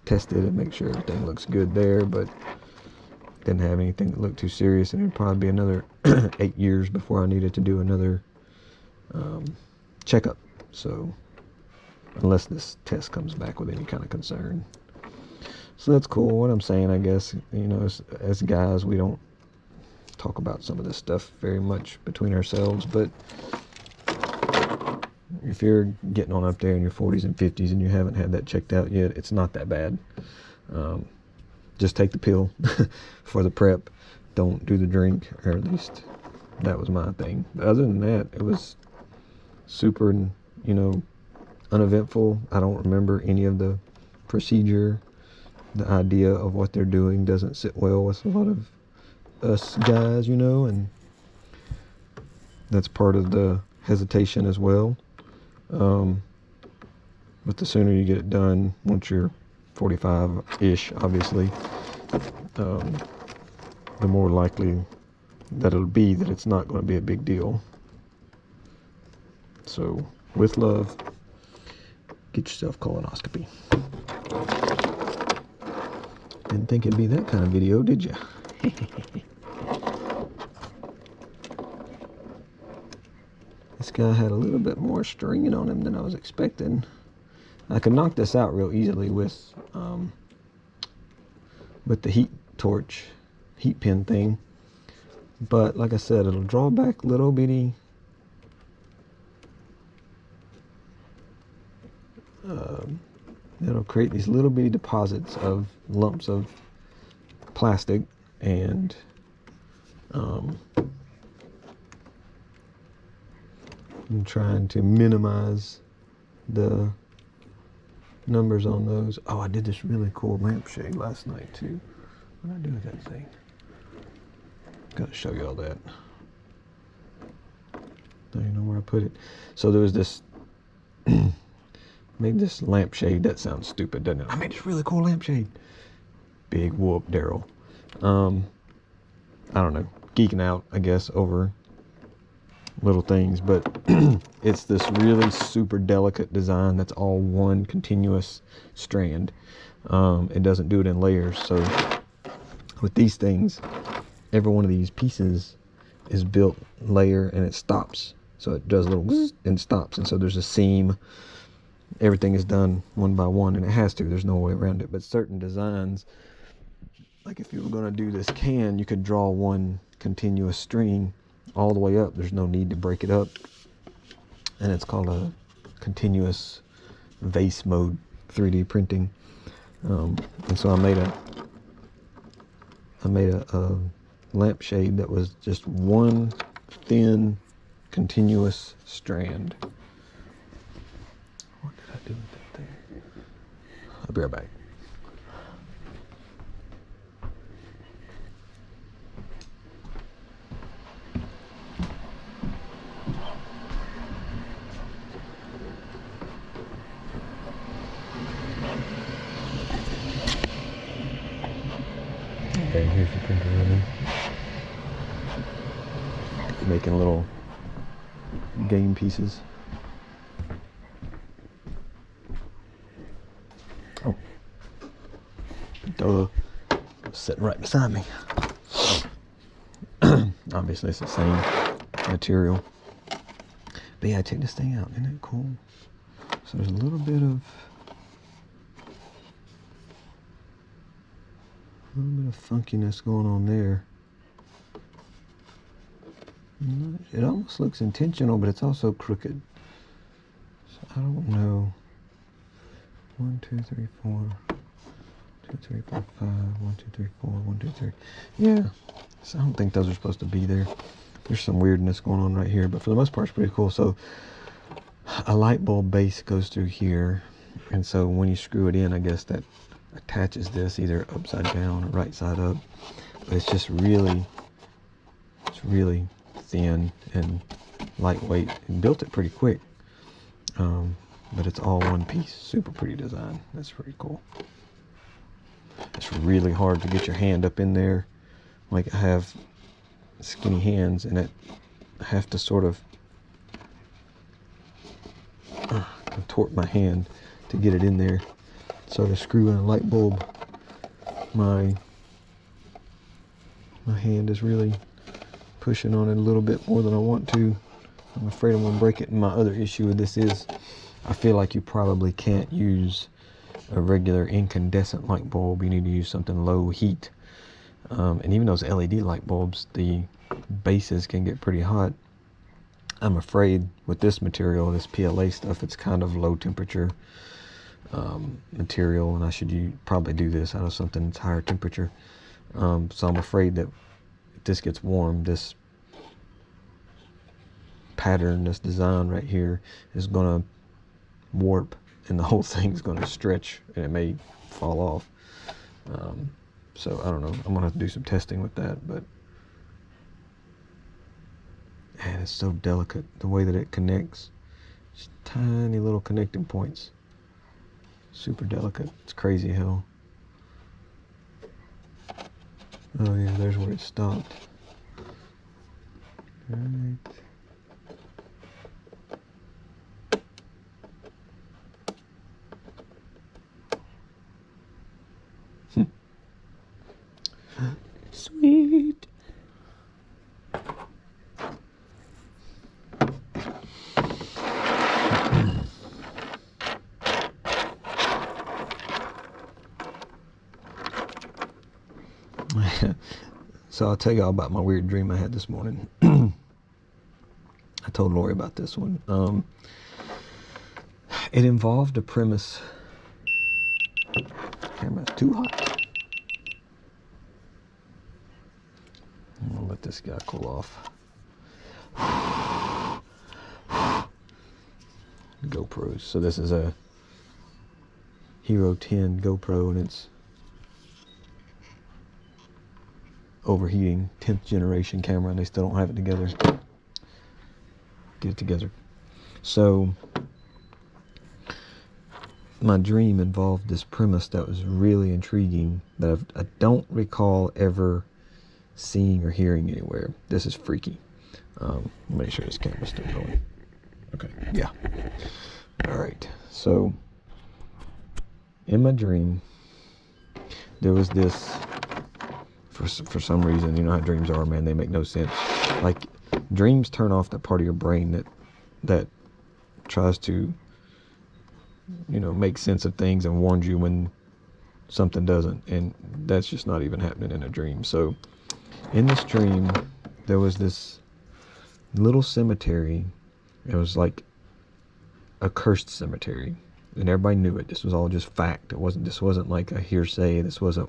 tested and make sure everything looks good there, but didn't have anything that looked too serious, and it'd probably be another 8 years before I needed to do another checkup. So unless this test comes back with any kind of concern. So that's cool. What I'm saying, I guess, you know, as guys, we don't talk about some of this stuff very much between ourselves, but if you're getting on up there in your 40s and 50s and you haven't had that checked out yet, it's not that bad. Just take the pill for the prep. Don't do the drink, or at least that was my thing. But other than that, it was super, you know, uneventful. I don't remember any of the procedure. The idea of what they're doing doesn't sit well with a lot of us guys, you know, and that's part of the hesitation as well. But the sooner you get it done, once you're 45-ish, obviously, the more likely that it'll be that it's not going to be a big deal. So, with love, get yourself colonoscopy. Didn't think it'd be that kind of video, did you? This guy had a little bit more stringing on him than I was expecting. I could knock this out real easily with the heat torch, heat pin thing. But like I said, it'll draw back little bitty it'll create these little bitty deposits of lumps of plastic, and I'm trying to minimize the numbers on those. Oh, I did this really cool lampshade last night too. What did I do with that thing? Gotta show you all that. Don't even know where I put it. So there was this made this lampshade. That sounds stupid, doesn't it? I made this really cool lampshade. Big whoop, Daryl. I don't know, geeking out, I guess, over little things, but it's this really super delicate design that's all one continuous strand. It doesn't do it in layers. So with these things, every one of these pieces is built layer, and it stops. So it does a little zzz and stops, and so there's a seam. Everything is done one by one, and it has to. There's no way around it. But certain designs, like if you were going to do this can, you could draw one continuous string all the way up. There's no need to break it up. And it's called a continuous vase mode 3D printing. And so I made a lampshade that was just one thin continuous strand. What did I do with that thing? I'll be right back. Okay, here's the printer running. Making little game pieces. Oh, duh. Sitting right beside me. Obviously, it's the same material. But yeah, check this thing out. Isn't it cool? So there's a little bit of funkiness going on there. It almost looks intentional, but it's also crooked. So I don't know. 1, 2, 3, 4. 2, 3, 4, 5. 1, 2, 3, 4. 1, 2, 3. Yeah. So I don't think those are supposed to be there. There's some weirdness going on right here, but for the most part, it's pretty cool. So a light bulb base goes through here, and so when you screw it in, I guess that attaches this either upside down or right side up. But it's just really thin and lightweight, and built it pretty quick. But it's all one piece. Super pretty design. That's pretty cool. It's really hard to get your hand up in there. Like, I have skinny hands, and I have to sort of contort my hand to get it in there. So to screw in a light bulb, my hand is really pushing on it a little bit more than I want to. I'm afraid I'm going to break it. And my other issue with this is I feel like you probably can't use a regular incandescent light bulb. You need to use something low heat. And even those LED light bulbs, the bases can get pretty hot. I'm afraid with this material, this PLA stuff, it's kind of low temperature material, and I should probably do this out of something that's higher temperature. So I'm afraid that if this gets warm, this pattern, this design right here is going to warp, and the whole thing's going to stretch, and it may fall off. So I don't know. I'm going to have to do some testing with that, but man, it's so delicate the way that it connects. Just tiny little connecting points. Super delicate. It's crazy how. Oh yeah, there's where it stopped. Right. Sweet. So I'll tell y'all about my weird dream I had this morning. I told Lori about this one. It involved a premise. Camera's too hot. I'm gonna let this guy cool off. GoPros. So this is a Hero 10 GoPro, and it's overheating, 10th generation camera, and they still don't have it together. Get it together. So my dream involved this premise that was really intriguing that I don't recall ever seeing or hearing anywhere. This is freaky. Make sure this camera's still going. Okay, yeah. All right, so in my dream there was this, for some reason, you know how dreams are, man, they make no sense. Like, dreams turn off that part of your brain that tries to, you know, make sense of things and warns you when something doesn't, and that's just not even happening in a dream. So in this dream there was this little cemetery. It was like a cursed cemetery, and everybody knew it. This was all just fact. This wasn't like a hearsay. This wasn't,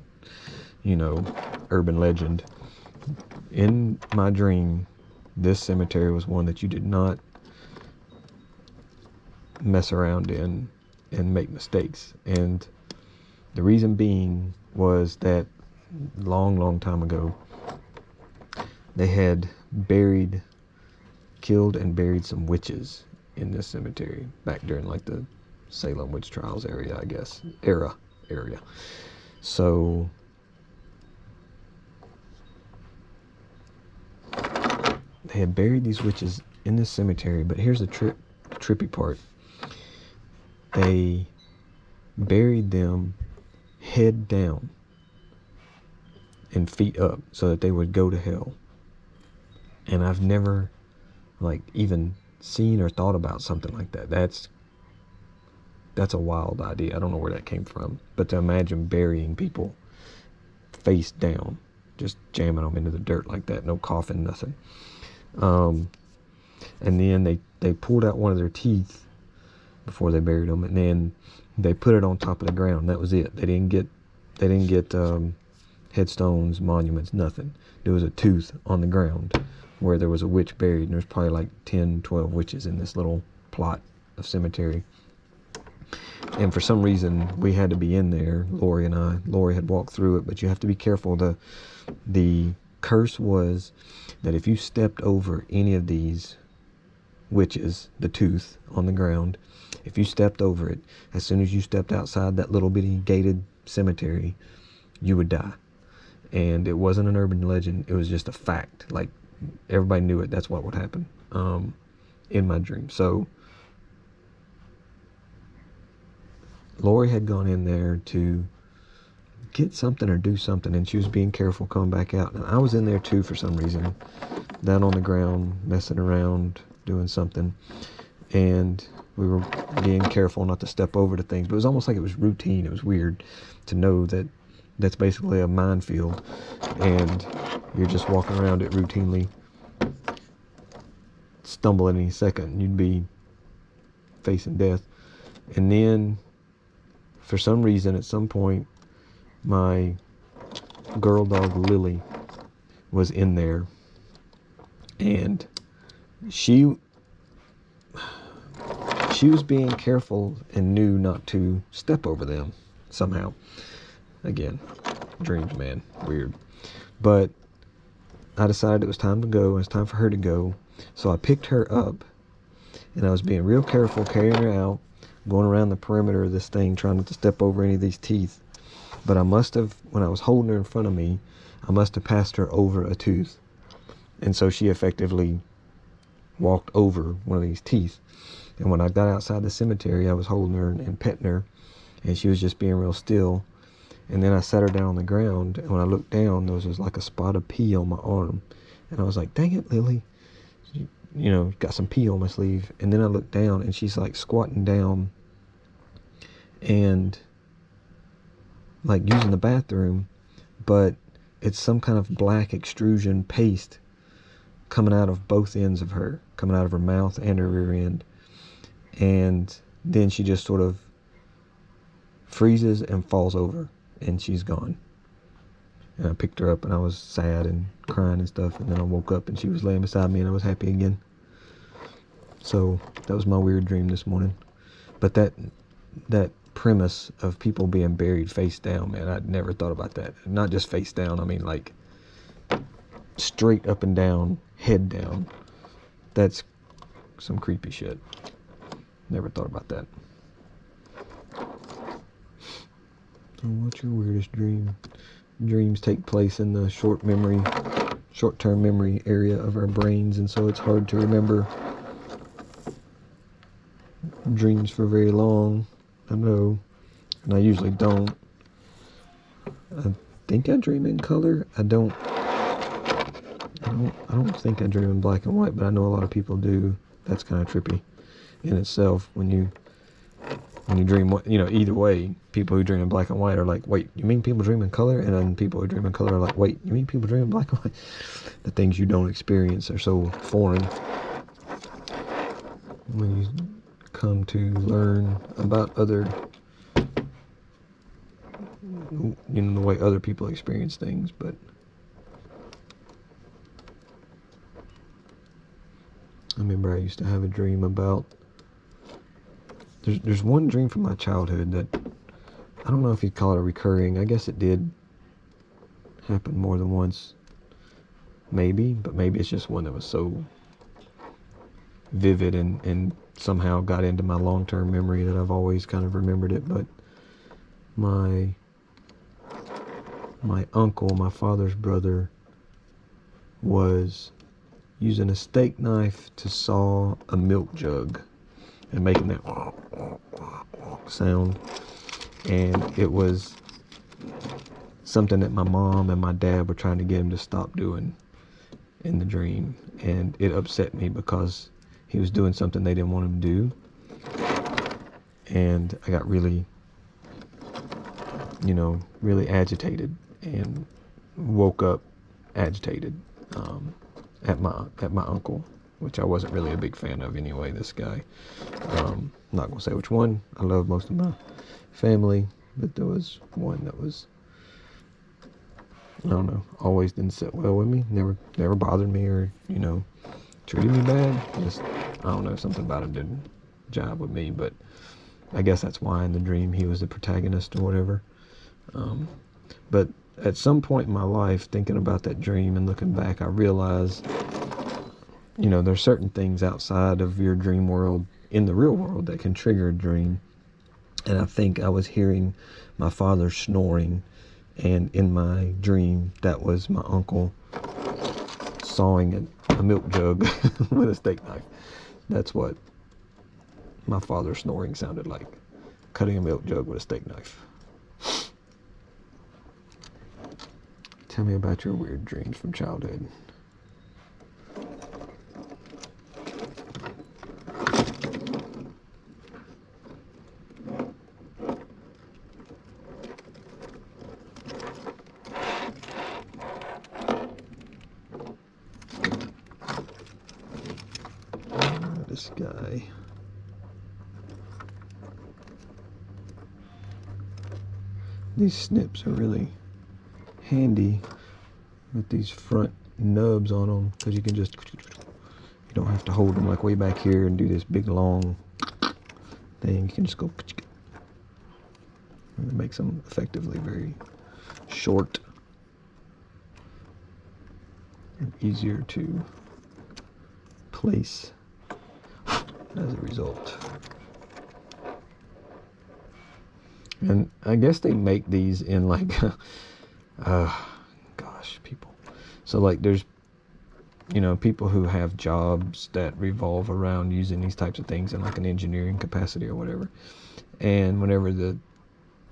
urban legend. In my dream, this cemetery was one that you did not mess around in and make mistakes. And the reason being was that long time ago, they had killed and buried some witches in this cemetery back during like the Salem witch trials area, I guess, area. So they had buried these witches in this cemetery, but here's the trippy part. They buried them head down and feet up so that they would go to hell. And I've never even seen or thought about something like that. That's a wild idea. I don't know where that came from, but to imagine burying people face down, just jamming them into the dirt like that, no coffin, nothing. And then they pulled out one of their teeth before they buried them, and then they put it on top of the ground. That was it. They didn't get headstones, monuments, nothing. There was a tooth on the ground where there was a witch buried, and there's probably like 10, 12 witches in this little plot of cemetery. And for some reason, we had to be in there, Lori and I. Lori had walked through it, but you have to be careful. The curse was that if you stepped over any of these witches, the tooth on the ground, if you stepped over it, as soon as you stepped outside that little bitty gated cemetery, you would die. And it wasn't an urban legend, it was just a fact. Like, everybody knew it. That's what would happen in my dream. So Lori had gone in there to get something or do something, and she was being careful coming back out. And I was in there too for some reason, down on the ground, messing around, doing something. And we were being careful not to step over to things. But it was almost like it was routine. It was weird to know that that's basically a minefield, and you're just walking around it routinely. Stumble at any second, you'd be facing death. And then, for some reason, at some point, my girl dog Lily was in there, and she was being careful and knew not to step over them somehow. Again, dreams, man, weird. But I decided it was time to go, and it's time for her to go. So I picked her up, and I was being real careful carrying her out, going around the perimeter of this thing, trying not to step over any of these teeth. But I must have, when I was holding her in front of me, I must have passed her over a tooth. And so she effectively walked over one of these teeth. And when I got outside the cemetery, I was holding her and petting her, and she was just being real still. And then I sat her down on the ground, and when I looked down, there was like a spot of pee on my arm. And I was like, dang it, Lily. Got some pee on my sleeve. And then I looked down, and she's like squatting down and like using the bathroom, but it's some kind of black extrusion paste coming out of both ends of her, coming out of her mouth and her rear end. And then she just sort of freezes and falls over, and she's gone. And I picked her up, and I was sad and crying and stuff, and then I woke up and she was laying beside me, and I was happy again. So that was my weird dream this morning. But that premise of people being buried face down, man, I'd never thought about that. Not just face down, I mean like straight up and down, head down. That's some creepy shit. Never thought about that. So what's your weirdest dream? Dreams take place in the short-term memory area of our brains, and so it's hard to remember dreams for very long. I know, and I usually don't. I think I dream in color. I don't think I dream in black and white, but I know a lot of people do. That's kind of trippy in itself when you when you dream, either way, people who dream in black and white are like, wait, you mean people dream in color? And then people who dream in color are like, wait, you mean people dream in black and white? The things you don't experience are so foreign. When you come to learn about other, the way other people experience things. But I remember I used to have a dream about, there's one dream from my childhood that, I don't know if you'd call it a recurring. I guess it did happen more than once, maybe, but maybe it's just one that was so vivid and somehow got into my long-term memory that I've always kind of remembered it. But my uncle, my father's brother, was using a steak knife to saw a milk jug and making that sound. And it was something that my mom and my dad were trying to get him to stop doing in the dream. And it upset me because he was doing something they didn't want him to do. And I got really, really agitated and woke up agitated at my uncle, which I wasn't really a big fan of anyway, this guy. I'm not going to say which one. I love most of my family, but there was one that was, I don't know, always didn't sit well with me, never bothered me or, treated me bad. Just, I don't know, something about it didn't jive with me, but I guess that's why in the dream he was the protagonist or whatever. But at some point in my life, thinking about that dream and looking back, I realized, there's certain things outside of your dream world in the real world that can trigger a dream. And I think I was hearing my father snoring, and in my dream, that was my uncle sawing a milk jug with a steak knife. That's what my father snoring sounded like, cutting a milk jug with a steak knife. Tell me about your weird dreams from childhood. This guy. These snips are really handy with these front nubs on them, because you can just, you don't have to hold them like way back here and do this big long thing. You can just go, and it makes them effectively very short and easier to place as a result. And I guess they make these in like people. So like there's, people who have jobs that revolve around using these types of things in like an engineering capacity or whatever. And whenever the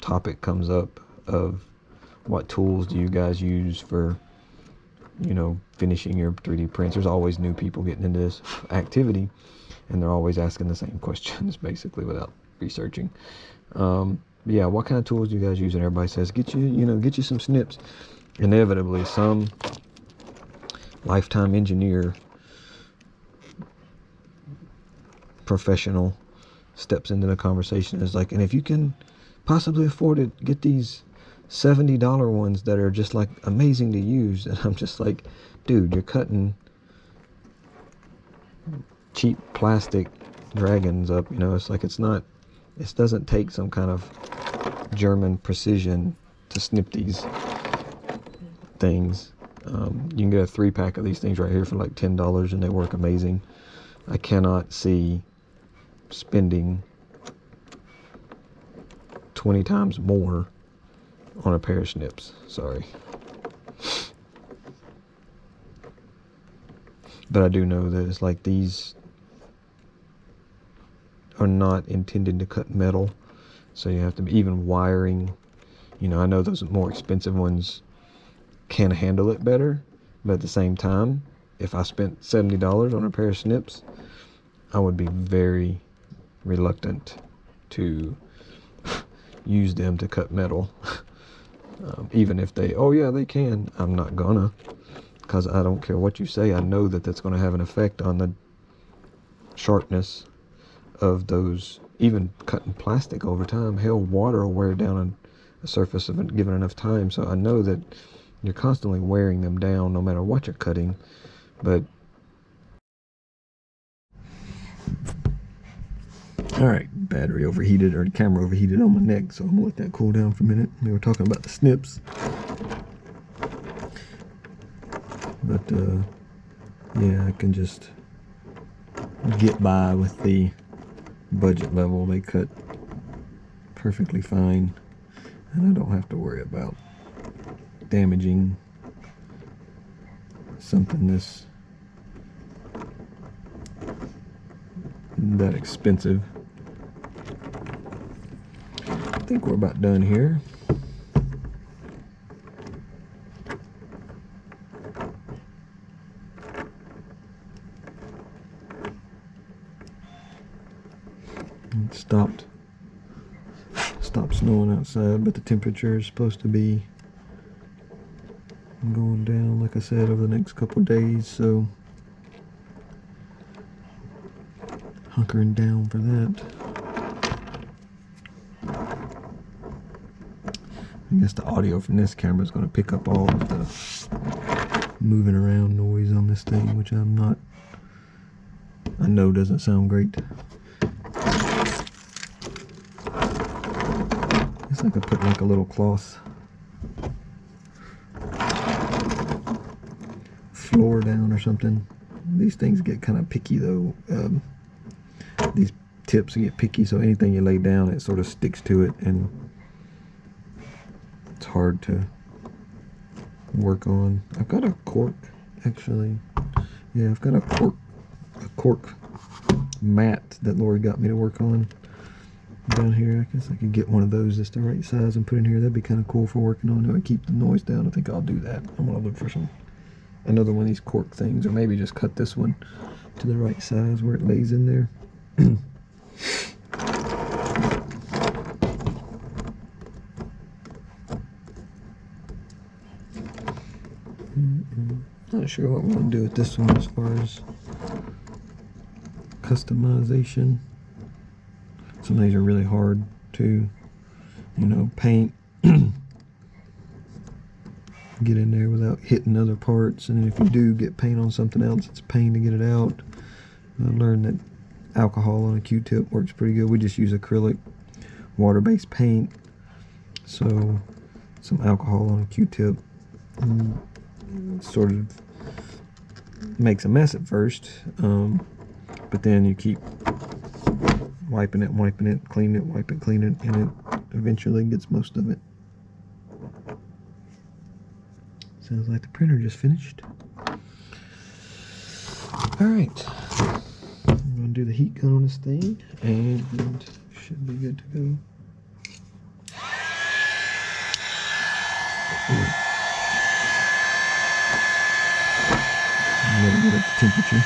topic comes up of what tools do you guys use for, finishing your 3D prints, there's always new people getting into this activity, and they're always asking the same questions basically without researching. Yeah, what kind of tools do you guys use? And everybody says, get you some snips. Inevitably, some lifetime engineer professional steps into the conversation. Is like, and if you can possibly afford it, get these $70 ones that are just like amazing to use. And I'm just like, dude, you're cutting cheap plastic dragons up. It's like, it doesn't take some kind of German precision to snip these things. You can get a 3-pack of these things right here for like $10, and they work amazing. I cannot see spending 20 times more on a pair of snips. Sorry. But I do know that it's like these are not intended to cut metal, so you have to be even wiring. I know those more expensive ones can handle it better, but at the same time, if I spent $70 on a pair of snips, I would be very reluctant to use them to cut metal. Even if they, oh yeah, they can, I'm not gonna, because I don't care what you say. I know that that's going to have an effect on the sharpness of those. Even cutting plastic over time, hell, water will wear down on a surface of it given enough time. So I know that you're constantly wearing them down no matter what you're cutting. But all right, battery overheated, or the camera overheated on my neck, so I'm gonna let that cool down for a minute. We were talking about the snips, but yeah, I can just get by with the budget level. They cut perfectly fine, and I don't have to worry about damaging something that expensive. I think we're about done here. It stopped snowing outside, but the temperature is supposed to be going down, like I said, over the next couple of days, so hunkering down for that. I guess the audio from this camera is going to pick up all of the moving around noise on this thing, which I know doesn't sound great. I guess I could put like a little cloth floor down or something. These things get kind of picky though. These tips get picky, so anything you lay down, it sort of sticks to it, and it's hard to work on. I've got a cork, actually. Yeah, I've got a cork mat that Lori got me to work on down here. I guess I could get one of those just the right size and put in here. That'd be kind of cool for working on. It would keep the noise down. I think I'll do that. I'm gonna look for another one of these cork things, or maybe just cut this one to the right size where it lays in there. Not sure what we're going to do with this one as far as customization. Some of these are really hard to, paint, get in there without hitting other parts, and then if you do get paint on something else, it's a pain to get it out. I learned that alcohol on a Q-tip works pretty good. We just use acrylic water-based paint, so some alcohol on a Q-tip sort of makes a mess at first, but then you keep wiping it, clean it, wipe it, clean it, and it eventually gets most of it. Sounds like the printer just finished. Alright, I'm going to do the heat gun on this thing, and should be good to go. Let it get up to temperature.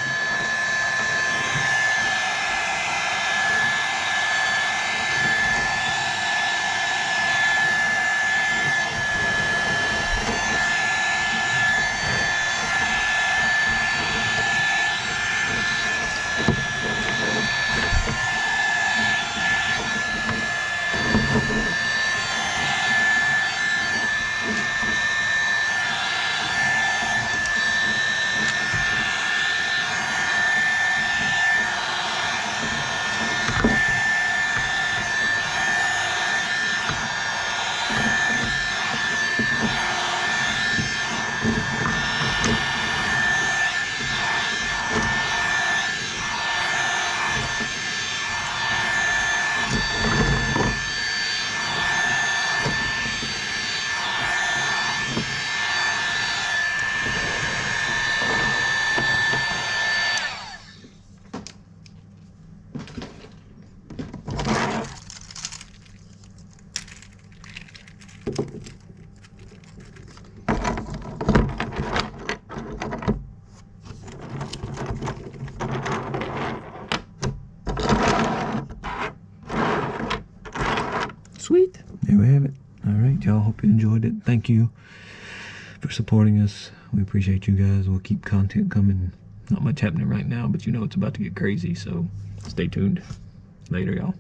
Sweet. there we have it. All right, y'all. Hope you enjoyed it. Thank you for supporting us. We appreciate you guys. We'll keep content coming. Not much happening right now, but you know it's about to get crazy, so stay tuned. Later, y'all.